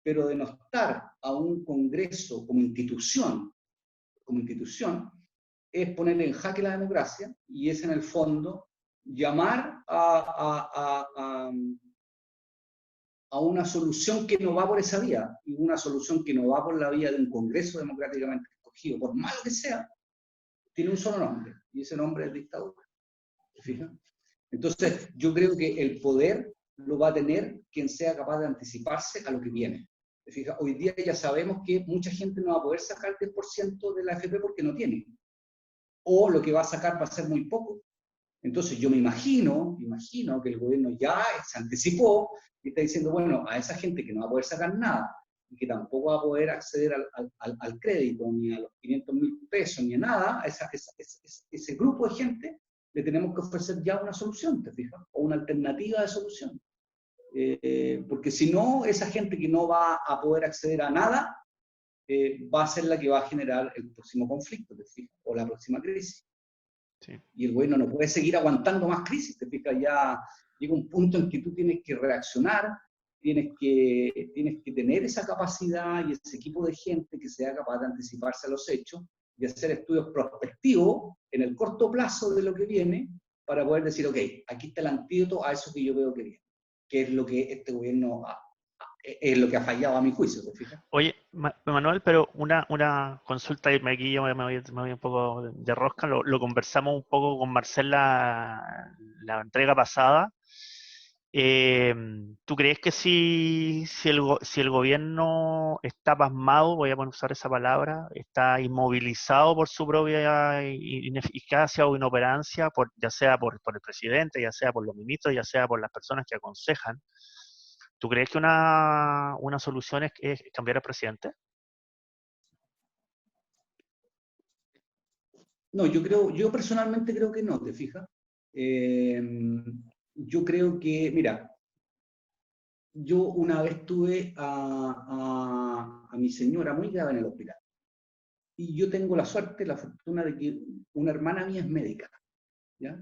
Pero denostar a un Congreso como institución, es ponerle en jaque la democracia, y es en el fondo llamar a una solución que no va por esa vía, y una solución que no va por la vía de un Congreso democráticamente escogido, por malo que sea, tiene un solo nombre, y ese nombre es dictadura. ¿Te fijas? Entonces, yo creo que el poder lo va a tener quien sea capaz de anticiparse a lo que viene. ¿Te fijas? Hoy día ya sabemos que mucha gente no va a poder sacar el 10% de la AFP porque no tiene, o lo que va a sacar va a ser muy poco. Entonces yo me imagino que el gobierno ya se anticipó y está diciendo, bueno, a esa gente que no va a poder sacar nada y que tampoco va a poder acceder al crédito, ni a los 500.000 pesos, ni a nada, a ese grupo de gente le tenemos que ofrecer ya una solución, ¿te fijas? O una alternativa de solución. Porque si no, esa gente que no va a poder acceder a nada, va a ser la que va a generar el próximo conflicto, ¿te fijas? O la próxima crisis. Sí. Y el gobierno no puede seguir aguantando más crisis, te fijas, ya llega un punto en que tú tienes que reaccionar, tienes que tener esa capacidad y ese equipo de gente que sea capaz de anticiparse a los hechos y hacer estudios prospectivos en el corto plazo de lo que viene para poder decir, ok, aquí está el antídoto a eso que yo veo que viene, que es lo que este gobierno es lo que ha fallado a mi juicio, ¿te fijas? Oye, Manuel, pero una consulta, y aquí yo me voy un poco de rosca, lo conversamos un poco con Marcela la entrega pasada. ¿Tú crees que si el gobierno está pasmado, voy a usar esa palabra, está inmovilizado por su propia ineficacia o inoperancia, ya sea por el presidente, ya sea por los ministros, ya sea por las personas que aconsejan? ¿Tú crees que una solución es cambiar al presidente? No, yo personalmente creo que no, ¿te fijas? Yo creo que, mira, yo una vez tuve a mi señora muy grave en el hospital. Y yo tengo la suerte, la fortuna de que una hermana mía es médica, ¿ya?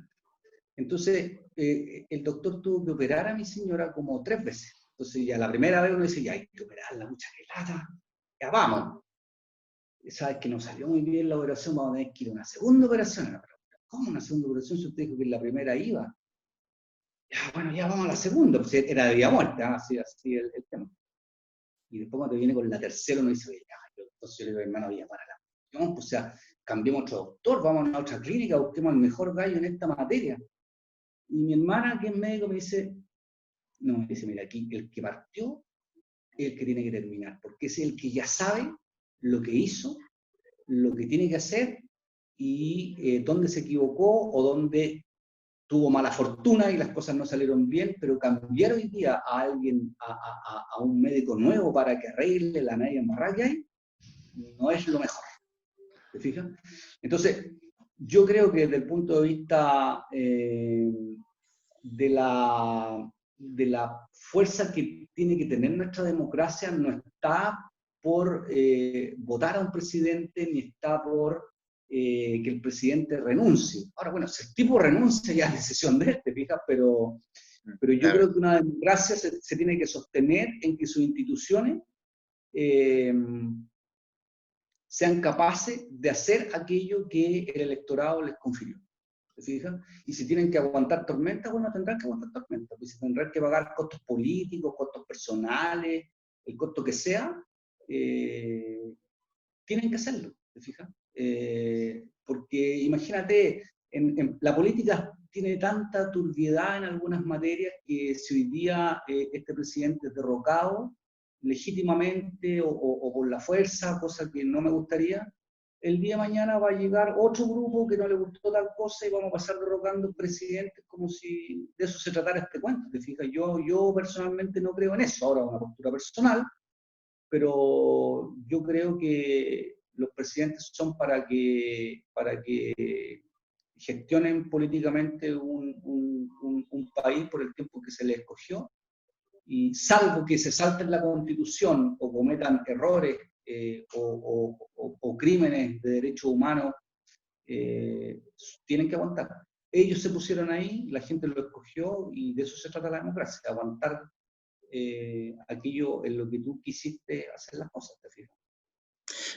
Entonces, el doctor tuvo que operar a mi señora como 3 veces. Entonces, ya la primera vez uno dice, ya hay que operarla, mucha gelata, ya vamos. Sabes que no salió muy bien la operación, vamos a tener que ir a una segunda operación. ¿Cómo una segunda operación si usted dijo que en la primera iba? Ya, bueno, ya vamos a la segunda, pues era de vida muerta, así el tema. Y después cuando viene con la tercera uno dice, ya, entonces yo le digo, hermano, ya para la cuestión, pues, o sea, cambiemos otro doctor, vamos a otra clínica, busquemos al mejor gallo en esta materia. Y mi hermana, que es médico, me dice, no, me dice, mira, aquí el que partió es el que tiene que terminar, porque es el que ya sabe lo que hizo, lo que tiene que hacer y dónde se equivocó o dónde tuvo mala fortuna y las cosas no salieron bien, pero cambiar hoy día a alguien, a un médico nuevo para que arregle la nariz embarrada que hay, no es lo mejor. ¿Te fijas? Entonces, yo creo que desde el punto de vista de la fuerza que tiene que tener nuestra democracia, no está por votar a un presidente, ni está por que el presidente renuncie. Ahora, bueno, si el tipo renuncia ya es decisión de él, ¿te fijas? Pero yo creo que una democracia se tiene que sostener en que sus instituciones sean capaces de hacer aquello que el electorado les confirió. ¿Te fijas? Y si tienen que aguantar tormentas, bueno, tendrán que aguantar tormentas. Pues si tendrán que pagar costos políticos, costos personales, el costo que sea, tienen que hacerlo. ¿Te fijas? Porque imagínate, la política tiene tanta turbiedad en algunas materias que si hoy día este presidente es derrocado legítimamente o por la fuerza, cosa que no me gustaría, el día de mañana va a llegar otro grupo que no le gustó tal cosa y vamos a pasar derrocando presidentes como si de eso se tratara este cuento. ¿Te fijas? Yo personalmente no creo en eso, ahora una postura personal, pero yo creo que los presidentes son para que gestionen políticamente un país por el tiempo que se les escogió y salvo que se salten la Constitución o cometan errores o crímenes de derechos humanos, tienen que aguantar. Ellos se pusieron ahí, la gente lo escogió y de eso se trata la democracia, aguantar aquello en lo que tú quisiste hacer las cosas, ¿te fijas?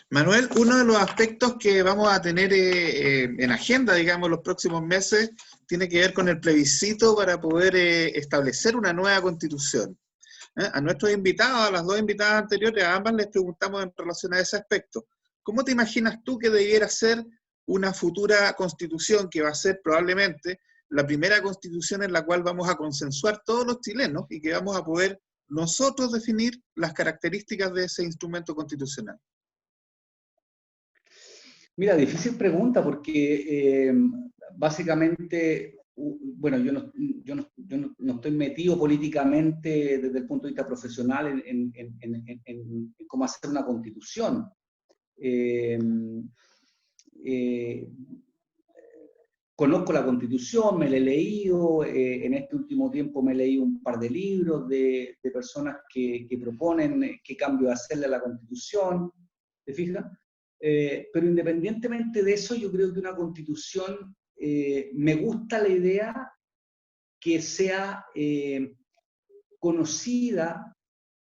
Manuel, uno de los aspectos que vamos a tener en agenda, digamos, los próximos meses, tiene que ver con el plebiscito para poder establecer una nueva constitución. A nuestros invitados, a las dos invitadas anteriores, a ambas les preguntamos en relación a ese aspecto. ¿Cómo te imaginas tú que debiera ser una futura constitución que va a ser probablemente la primera constitución en la cual vamos a consensuar todos los chilenos y que vamos a poder nosotros definir las características de ese instrumento constitucional? Mira, difícil pregunta porque básicamente, bueno, yo no estoy metido políticamente desde el punto de vista profesional en cómo hacer una constitución. Conozco la Constitución, me la he leído, en este último tiempo me he leído un par de libros de personas que proponen qué cambio hacerle a la Constitución, ¿te fijas? Pero independientemente de eso, yo creo que una Constitución, me gusta la idea que sea conocida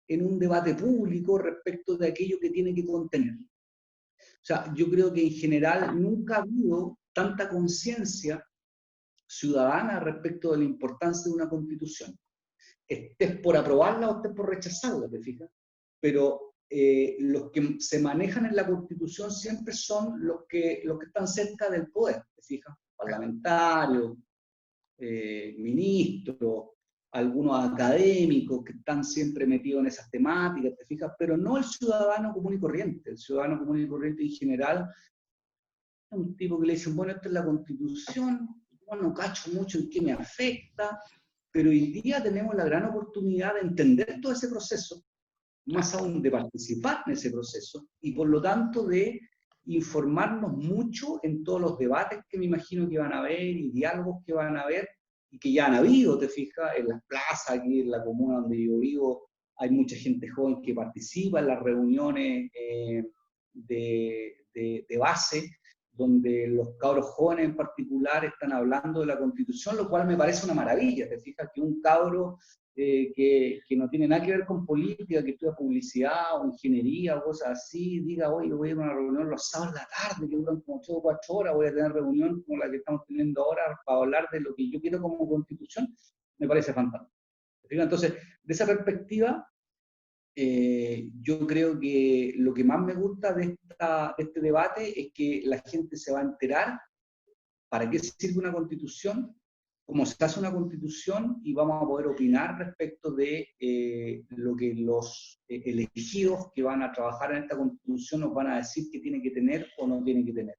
en un debate público respecto de aquello que tiene que contener. O sea, yo creo que en general nunca ha habido tanta conciencia ciudadana respecto de la importancia de una constitución. Estés por aprobarla o estés por rechazarla, ¿te fijas? Pero los que se manejan en la constitución siempre son los que están cerca del poder, ¿te fijas? Parlamentarios, ministros, algunos académicos que están siempre metidos en esas temáticas, ¿te fijas? Pero no el ciudadano común y corriente. El ciudadano común y corriente en general es un tipo que le dicen, bueno, esta es la Constitución, bueno, no cacho mucho en qué me afecta, pero hoy día tenemos la gran oportunidad de entender todo ese proceso, más aún de participar en ese proceso, y por lo tanto de informarnos mucho en todos los debates que me imagino que van a haber y diálogos que van a haber, y que ya han habido, te fijas, en las plazas, aquí en la comuna donde yo vivo, hay mucha gente joven que participa en las reuniones de base, donde los cabros jóvenes en particular están hablando de la Constitución, lo cual me parece una maravilla. Te fijas que un cabro que no tiene nada que ver con política, que estudia publicidad o ingeniería o cosas así, diga, oye, voy a ir a una reunión los sábados de la tarde, que duran como 8 o 4 horas, voy a tener reunión como la que estamos teniendo ahora para hablar de lo que yo quiero como Constitución, me parece fantástico. Entonces, de esa perspectiva, yo creo que lo que más me gusta de este debate es que la gente se va a enterar para qué sirve una constitución, cómo se hace una constitución, y vamos a poder opinar respecto de lo que los elegidos que van a trabajar en esta constitución nos van a decir que tiene que tener o no tiene que tener.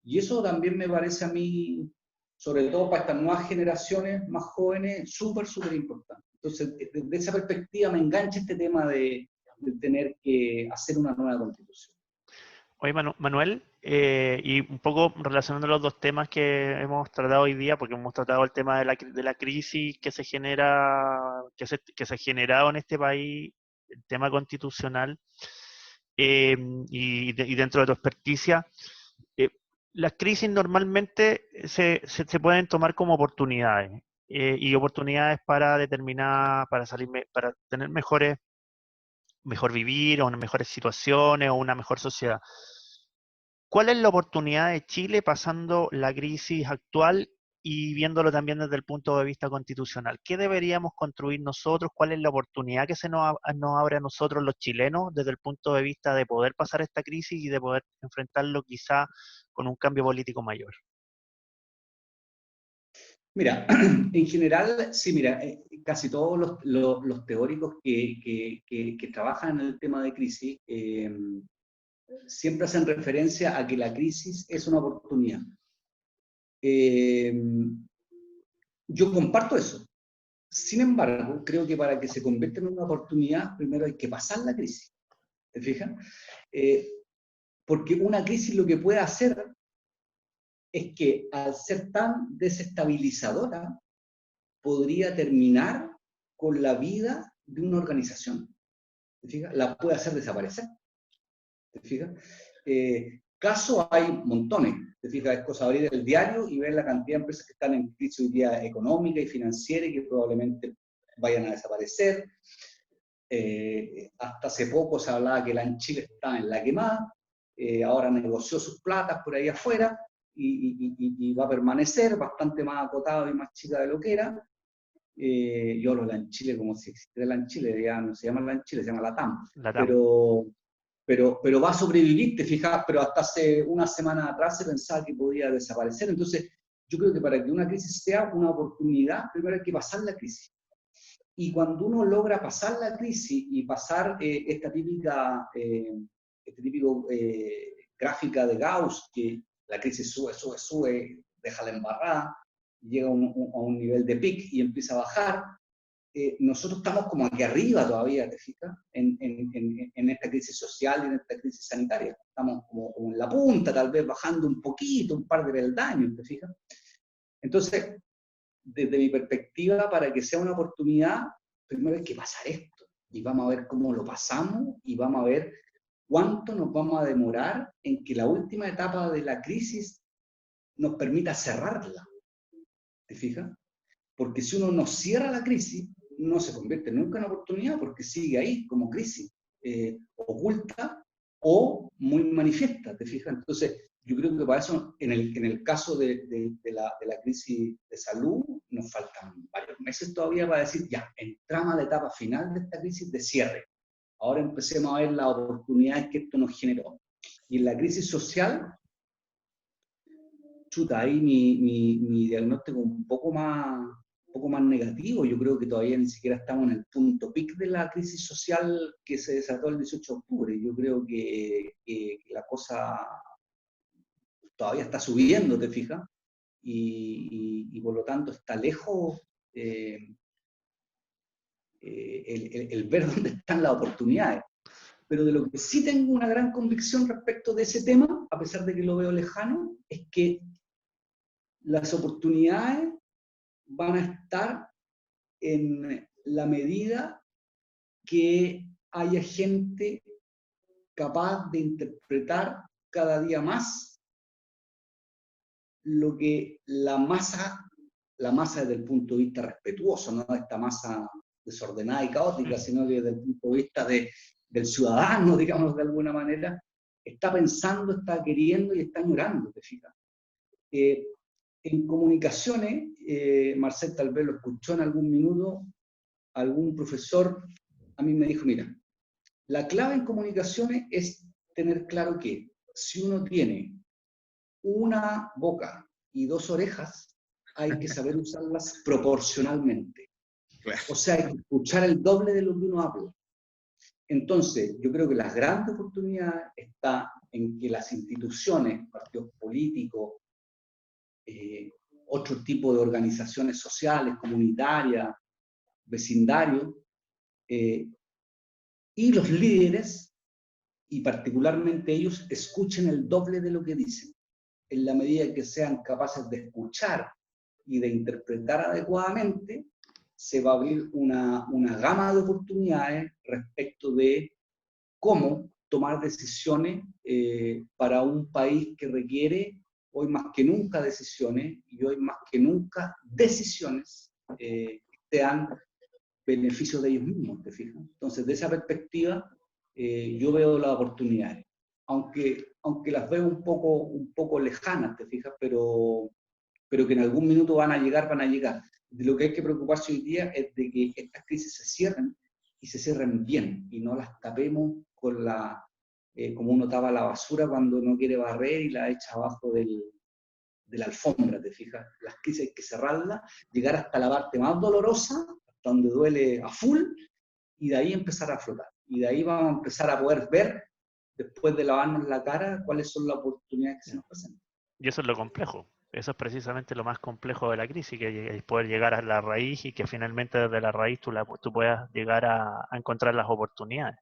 Y eso también me parece a mí, sobre todo para estas nuevas generaciones más jóvenes, súper, súper importante. Entonces, desde esa perspectiva me engancha este tema de tener que hacer una nueva constitución. Oye, Manuel, y un poco relacionando los dos temas que hemos tratado hoy día, porque hemos tratado el tema de la crisis que se genera, que se ha generado en este país, el tema constitucional, y dentro de tu experticia, las crisis normalmente se pueden tomar como oportunidades, y oportunidades para determinar, para tener mejor vivir, o mejores situaciones, o una mejor sociedad. ¿Cuál es la oportunidad de Chile pasando la crisis actual y viéndolo también desde el punto de vista constitucional? ¿Qué deberíamos construir nosotros? ¿Cuál es la oportunidad que se nos abre a nosotros los chilenos desde el punto de vista de poder pasar esta crisis y de poder enfrentarlo quizá con un cambio político mayor? Mira, en general, sí, mira, casi todos los teóricos que trabajan en el tema de crisis siempre hacen referencia a que la crisis es una oportunidad. Yo comparto eso. Sin embargo, creo que para que se convierta en una oportunidad, primero hay que pasar la crisis. ¿Te fijas? Porque una crisis lo que puede hacer es que, al ser tan desestabilizadora, podría terminar con la vida de una organización. ¿Te fijas? La puede hacer desaparecer. ¿Te fijas? Casos hay montones. ¿Te fijas? Es cosa de abrir el diario y ver la cantidad de empresas que están en crisis hoy día económica y financiera y que probablemente vayan a desaparecer. Hasta hace poco se hablaba que la en Chile está en la quemada, ahora negoció sus platas por ahí afuera y va a permanecer bastante más acotado y más chica de lo que era. Yo hablo de la en Chile como si existiera la en Chile, ya no se llama la en Chile, se llama la TAM, La TAM. pero va a sobrevivir, te fijas, pero hasta hace una semana atrás se pensaba que podía desaparecer. Entonces, yo creo que para que una crisis sea una oportunidad, primero hay que pasar la crisis. Y cuando uno logra pasar la crisis y pasar esta típica gráfica de Gauss, que la crisis sube, deja la embarrada, llega a un nivel de pic y empieza a bajar, nosotros estamos como aquí arriba todavía, ¿te fijas? En esta crisis social y en esta crisis sanitaria. Estamos como en la punta, tal vez bajando un poquito, un par de peldaños, ¿te fijas? Entonces, desde mi perspectiva, para que sea una oportunidad, primero hay que pasar esto. Y vamos a ver cómo lo pasamos y vamos a ver cuánto nos vamos a demorar en que la última etapa de la crisis nos permita cerrarla. ¿Te fijas? Porque si uno no cierra la crisis, no se convierte nunca en oportunidad, porque sigue ahí como crisis oculta o muy manifiesta, ¿te fijas? Entonces, yo creo que para eso, en el caso de la crisis de salud, nos faltan varios meses todavía para decir, ya, entramos a la etapa final de esta crisis de cierre. Ahora empecemos a ver las oportunidades que esto nos generó. Y en la crisis social, chuta, ahí mi diagnóstico un poco más negativo. Yo creo que todavía ni siquiera estamos en el punto pic de la crisis social que se desató el 18 de octubre. Yo creo que la cosa todavía está subiendo, ¿te fijas? Y por lo tanto está lejos el ver dónde están las oportunidades. Pero de lo que sí tengo una gran convicción respecto de ese tema, a pesar de que lo veo lejano, es que las oportunidades van a estar en la medida que haya gente capaz de interpretar cada día más lo que la masa desde el punto de vista respetuoso, no esta masa desordenada y caótica, sino que desde el punto de vista del ciudadano, digamos de alguna manera, está pensando, está queriendo y está añorando, ¿te fijas? En comunicaciones, Marcel tal vez lo escuchó en algún minuto, algún profesor a mí me dijo, mira, la clave en comunicaciones es tener claro que si uno tiene una boca y dos orejas, hay que saber usarlas proporcionalmente. O sea, hay que escuchar el doble de lo que uno habla. Entonces, yo creo que las grandes oportunidades están en que las instituciones, partidos políticos, otro tipo de organizaciones sociales, comunitarias, vecindarios, y los líderes, y particularmente ellos, escuchen el doble de lo que dicen, en la medida que sean capaces de escuchar y de interpretar adecuadamente, se va a abrir una gama de oportunidades respecto de cómo tomar decisiones para un país que requiere hoy más que nunca decisiones, y hoy más que nunca decisiones que sean beneficios de ellos mismos, ¿te fijas? Entonces, de esa perspectiva, yo veo las oportunidades, aunque las veo un poco lejanas, ¿te fijas? Pero que en algún minuto van a llegar. De lo que hay que preocuparse hoy día es de que estas crisis se cierren y se cierren bien, y no las tapemos con como uno tapa la basura cuando no quiere barrer y la echa abajo de la alfombra, ¿te fijas? Las crisis hay que cerrarlas, llegar hasta la parte más dolorosa, hasta donde duele a full, y de ahí empezar a flotar. Y de ahí vamos a empezar a poder ver, después de lavarnos la cara, cuáles son las oportunidades que se nos presentan. Y eso es lo complejo. Eso es precisamente lo más complejo de la crisis, que es poder llegar a la raíz y que finalmente desde la raíz tú puedas llegar a encontrar las oportunidades.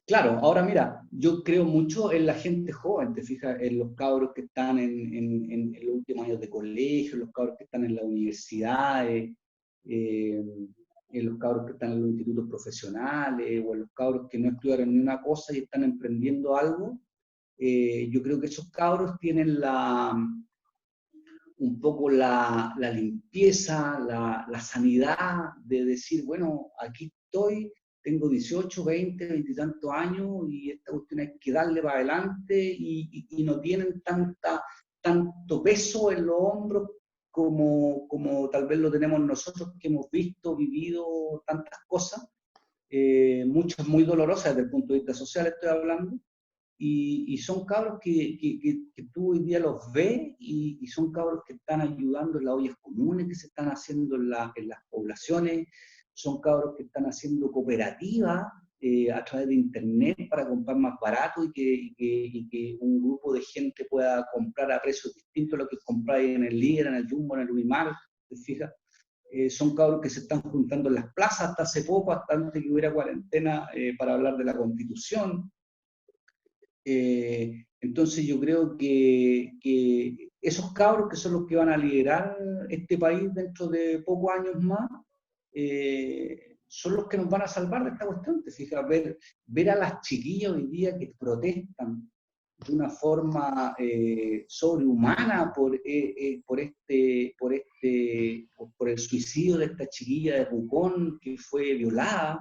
Claro, ahora mira, yo creo mucho en la gente joven, te fijas, en los cabros que están en los últimos años de colegio, los cabros que están en las universidades, en los cabros que están en los institutos profesionales, o en los cabros que no estudiaron ni una cosa y están emprendiendo algo. Yo creo que esos cabros tienen un poco la limpieza, la sanidad de decir, bueno, aquí estoy, tengo 18, 20, 20 y tantos años, y esta cuestión hay que darle para adelante, y no tienen tanto peso en los hombros como tal vez lo tenemos nosotros, que hemos visto, vivido tantas cosas, muchas muy dolorosas desde el punto de vista social estoy hablando, y son cabros que tú hoy día los ves, y son cabros que están ayudando en las ollas comunes que se están haciendo en las poblaciones, son cabros que están haciendo cooperativas a través de internet para comprar más barato, y que un grupo de gente pueda comprar a precios distintos a lo que compráis en el Líder, en el Jumbo, en el Unimar, ¿te fijas? Son cabros que se están juntando en las plazas hasta hace poco, hasta antes que hubiera cuarentena, para hablar de la Constitución. Entonces yo creo que esos cabros, que son los que van a liderar este país dentro de pocos años más, son los que nos van a salvar de esta cuestión. Te fijas, ver a las chiquillas hoy día que protestan de una forma sobrehumana por el suicidio de esta chiquilla de Pucón, que fue violada,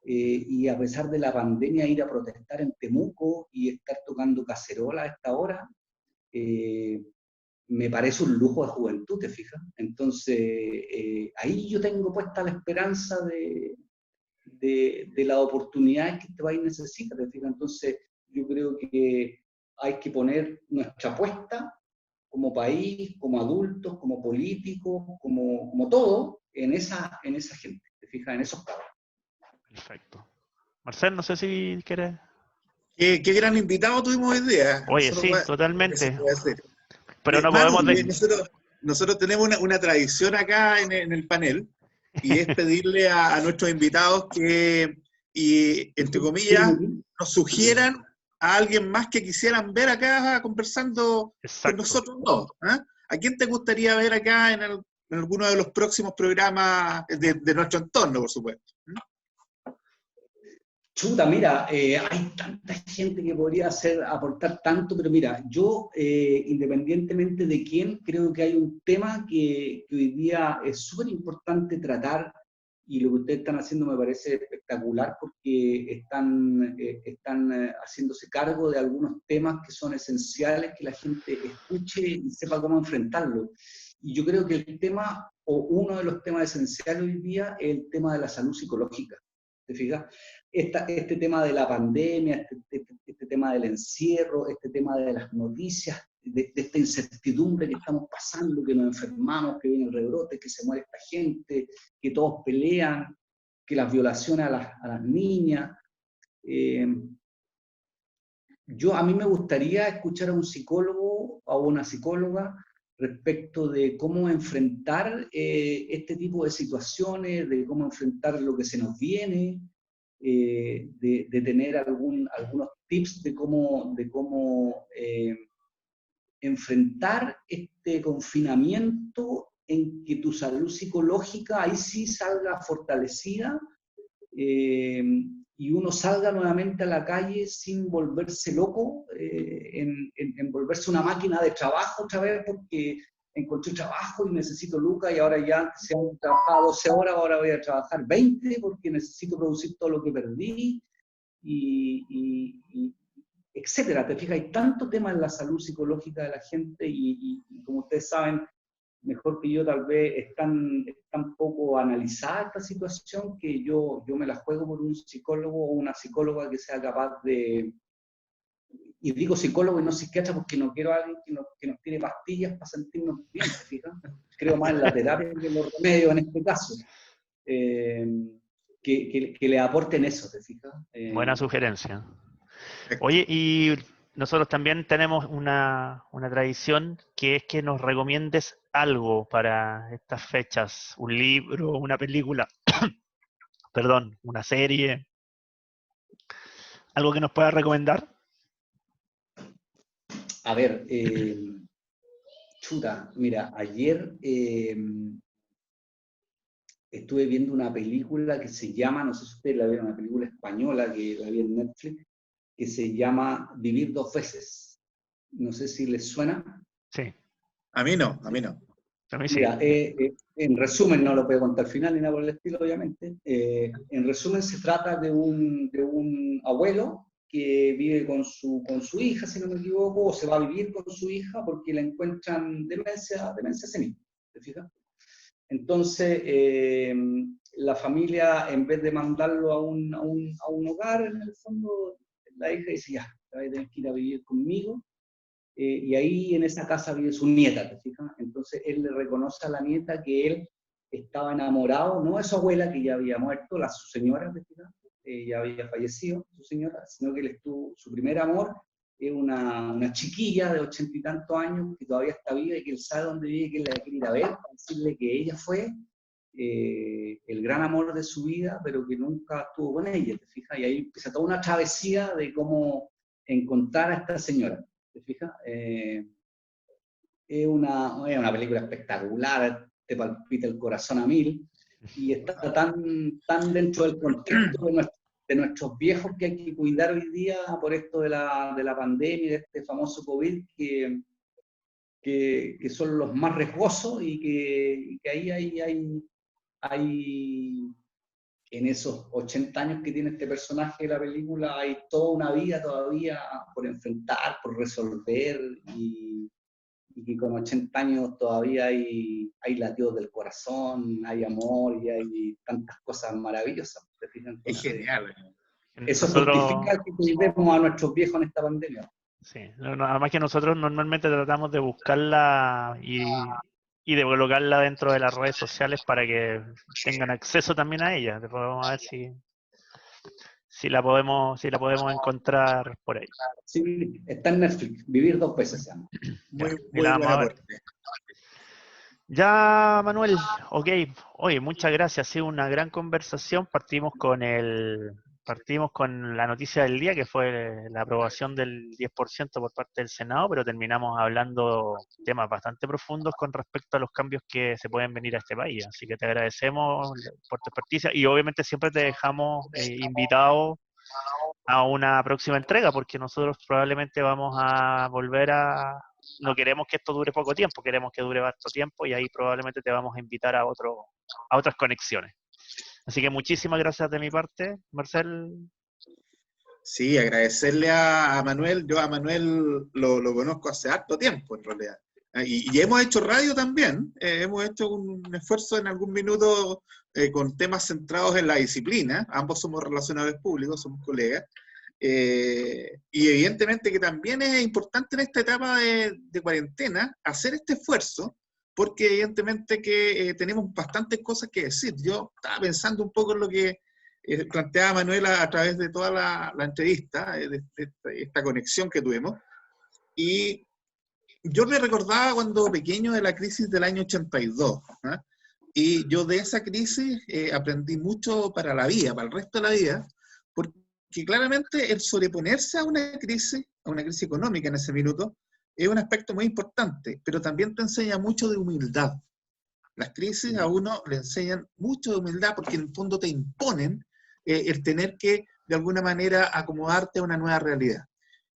y a pesar de la pandemia ir a protestar en Temuco y estar tocando cacerola a esta hora, me parece un lujo de juventud, ¿te fijas? Entonces, ahí yo tengo puesta la esperanza de las oportunidades que este país necesita, ¿te fijas? Entonces, yo creo que hay que poner nuestra apuesta como país, como adultos, como políticos, como todo, en esa gente, ¿te fijas? En esos cabros. Perfecto. Marcel, no sé si quieres. Qué gran invitado tuvimos hoy día. Oye, sí, Lo que se totalmente. puede hacer. Pero no Manu, podemos... nosotros tenemos una tradición acá en el panel, y es pedirle a nuestros invitados que, y entre comillas, nos sugieran a alguien más que quisieran ver acá conversando con Exacto. nosotros dos. ¿A quién te gustaría ver acá en alguno de los próximos programas de nuestro entorno, por supuesto? Chuta, mira, hay tanta gente que podría aportar tanto, pero mira, yo, independientemente de quién, creo que hay un tema que hoy día es súper importante tratar, y lo que ustedes están haciendo me parece espectacular, porque están haciéndose cargo de algunos temas que son esenciales, que la gente escuche y sepa cómo enfrentarlo. Y yo creo que el tema, o uno de los temas esenciales hoy día, es el tema de la salud psicológica. ¿Te fijas? Este tema de la pandemia, este tema del encierro, este tema de las noticias, de esta incertidumbre que estamos pasando, que nos enfermamos, que viene el rebrote, que se muere esta gente, que todos pelean, que las violaciones a las niñas. A mí me gustaría escuchar a un psicólogo o a una psicóloga respecto de cómo enfrentar este tipo de situaciones, de cómo enfrentar lo que se nos viene, de tener algunos tips de cómo enfrentar este confinamiento, en que tu salud psicológica ahí sí salga fortalecida, y uno salga nuevamente a la calle sin volverse loco, en volverse una máquina de trabajo otra vez, porque encontré trabajo y necesito lucas, y ahora ya se han trabajado 12 horas, ahora voy a trabajar 20 porque necesito producir todo lo que perdí, y etcétera. Te fijas, hay tanto tema en la salud psicológica de la gente, y como ustedes saben, mejor que yo tal vez es tan poco analizada esta situación, que yo me la juego por un psicólogo o una psicóloga que sea capaz de, y digo psicólogo y no psiquiatra porque no quiero a alguien que nos tire pastillas para sentirnos bien, ¿te fijas? Creo más en la terapia que en los remedios en este caso, que le aporten eso, ¿te fijas? Buena sugerencia. Oye, y nosotros también tenemos una tradición, que es que nos recomiendes algo para estas fechas, un libro, una película, perdón, una serie, algo que nos pueda recomendar. A ver, chuta, mira, ayer estuve viendo una película que se llama, no sé si ustedes la vieron, una película española que la vi en Netflix, que se llama Vivir dos veces. No sé si les suena. Sí, A mí no, a mí no. a mí sí. Mira, en resumen, no lo puedo contar al final ni nada por el estilo, obviamente. En resumen, se trata de un abuelo que vive con su hija, si no me equivoco, o se va a vivir con su hija porque le encuentran demencia senil, ¿te fijas? Entonces, la familia, en vez de mandarlo a un hogar, en el fondo, la hija dice, ya, te vas a tener que ir a vivir conmigo. Y ahí en esa casa vive su nieta, ¿te fijas? Entonces él le reconoce a la nieta que él estaba enamorado, no de su abuela, que ya había muerto, su señora, ¿te fijas? Ya había fallecido su señora, sino que él estuvo, su primer amor es una chiquilla de 80 y tantos años que todavía está viva y que él sabe dónde vive, que él la quiere ir a ver, para decirle que ella fue el gran amor de su vida, pero que nunca estuvo con ella, ¿te fijas? Y ahí empieza toda una travesía de cómo encontrar a esta señora. ¿Te fijas? Es una película espectacular, te palpita el corazón a mil, y está tan dentro del contexto de nuestros viejos que hay que cuidar hoy día por esto de la pandemia, de este famoso COVID, que son los más riesgosos y que ahí hay en esos 80 años que tiene este personaje de la película, hay toda una vida todavía por enfrentar, por resolver, y que con 80 años todavía hay latidos del corazón, hay amor y hay tantas cosas maravillosas. Es genial. Eso Nosotros, justifica que cuidemos a nuestros viejos en esta pandemia. sí, además que nosotros normalmente tratamos de buscarla y de colocarla dentro de las redes sociales para que tengan acceso también a ella. Después vamos a ver si la podemos encontrar por ahí. Sí, está en Netflix, Vivir dos veces se llama. Muy Y la buen vamos a ver. aporte. Ya, Manuel, ok. Oye, muchas gracias. Ha sido una gran conversación. Partimos con la noticia del día, que fue la aprobación del 10% por parte del Senado, pero terminamos hablando temas bastante profundos con respecto a los cambios que se pueden venir a este país. Así que te agradecemos por tu experticia y obviamente siempre te dejamos invitado a una próxima entrega, porque nosotros probablemente vamos a volver no queremos que esto dure poco tiempo, queremos que dure harto tiempo y ahí probablemente te vamos a invitar a otras conexiones. Así que muchísimas gracias de mi parte, Marcel. Sí, agradecerle a Manuel. Yo a Manuel lo conozco hace harto tiempo, en realidad. Y hemos hecho radio también. Hemos hecho un esfuerzo en algún minuto con temas centrados en la disciplina. Ambos somos relacionadores públicos, somos colegas. Y evidentemente que también es importante en esta etapa de cuarentena hacer este esfuerzo, porque evidentemente que tenemos bastantes cosas que decir. Yo estaba pensando un poco en lo que planteaba Manuela a través de toda la entrevista, de esta conexión que tuvimos, y yo me recordaba cuando pequeño de la crisis del año 82, ¿eh? Y yo de esa crisis aprendí mucho para la vida, para el resto de la vida, porque claramente el sobreponerse a una crisis económica en ese minuto, es un aspecto muy importante, pero también te enseña mucho de humildad. Las crisis a uno le enseñan mucho de humildad porque en el fondo te imponen el tener que, de alguna manera, acomodarte a una nueva realidad.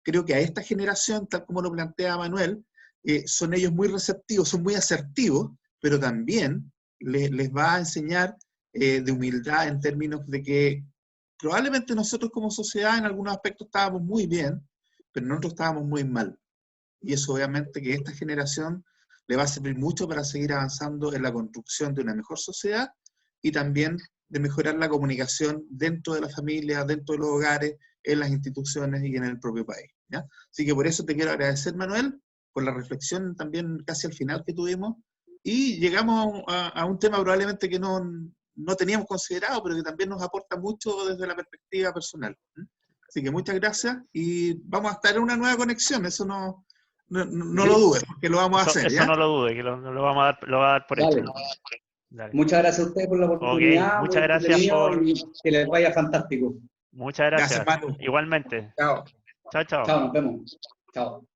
Creo que a esta generación, tal como lo plantea Manuel, son ellos muy receptivos, son muy asertivos, pero también les va a enseñar de humildad en términos de que probablemente nosotros como sociedad en algunos aspectos estábamos muy bien, pero nosotros estábamos muy mal. Y eso obviamente que esta generación le va a servir mucho para seguir avanzando en la construcción de una mejor sociedad y también de mejorar la comunicación dentro de la familia, dentro de los hogares, en las instituciones y en el propio país, ¿ya? Así que por eso te quiero agradecer, Manuel, por la reflexión también casi al final que tuvimos, y llegamos a un tema probablemente que no teníamos considerado, pero que también nos aporta mucho desde la perspectiva personal. Así que muchas gracias, y vamos a estar en una nueva conexión, eso no lo dudes, porque lo vamos a hacer, Eso ¿ya? no lo dude, que lo vamos a dar por hecho. Dale. Muchas gracias a ustedes por la oportunidad. Muchas gracias y que les vaya fantástico. Muchas gracias. Gracias, Manu. Igualmente. Chao. Chao, chao. Chao, nos vemos. Chao.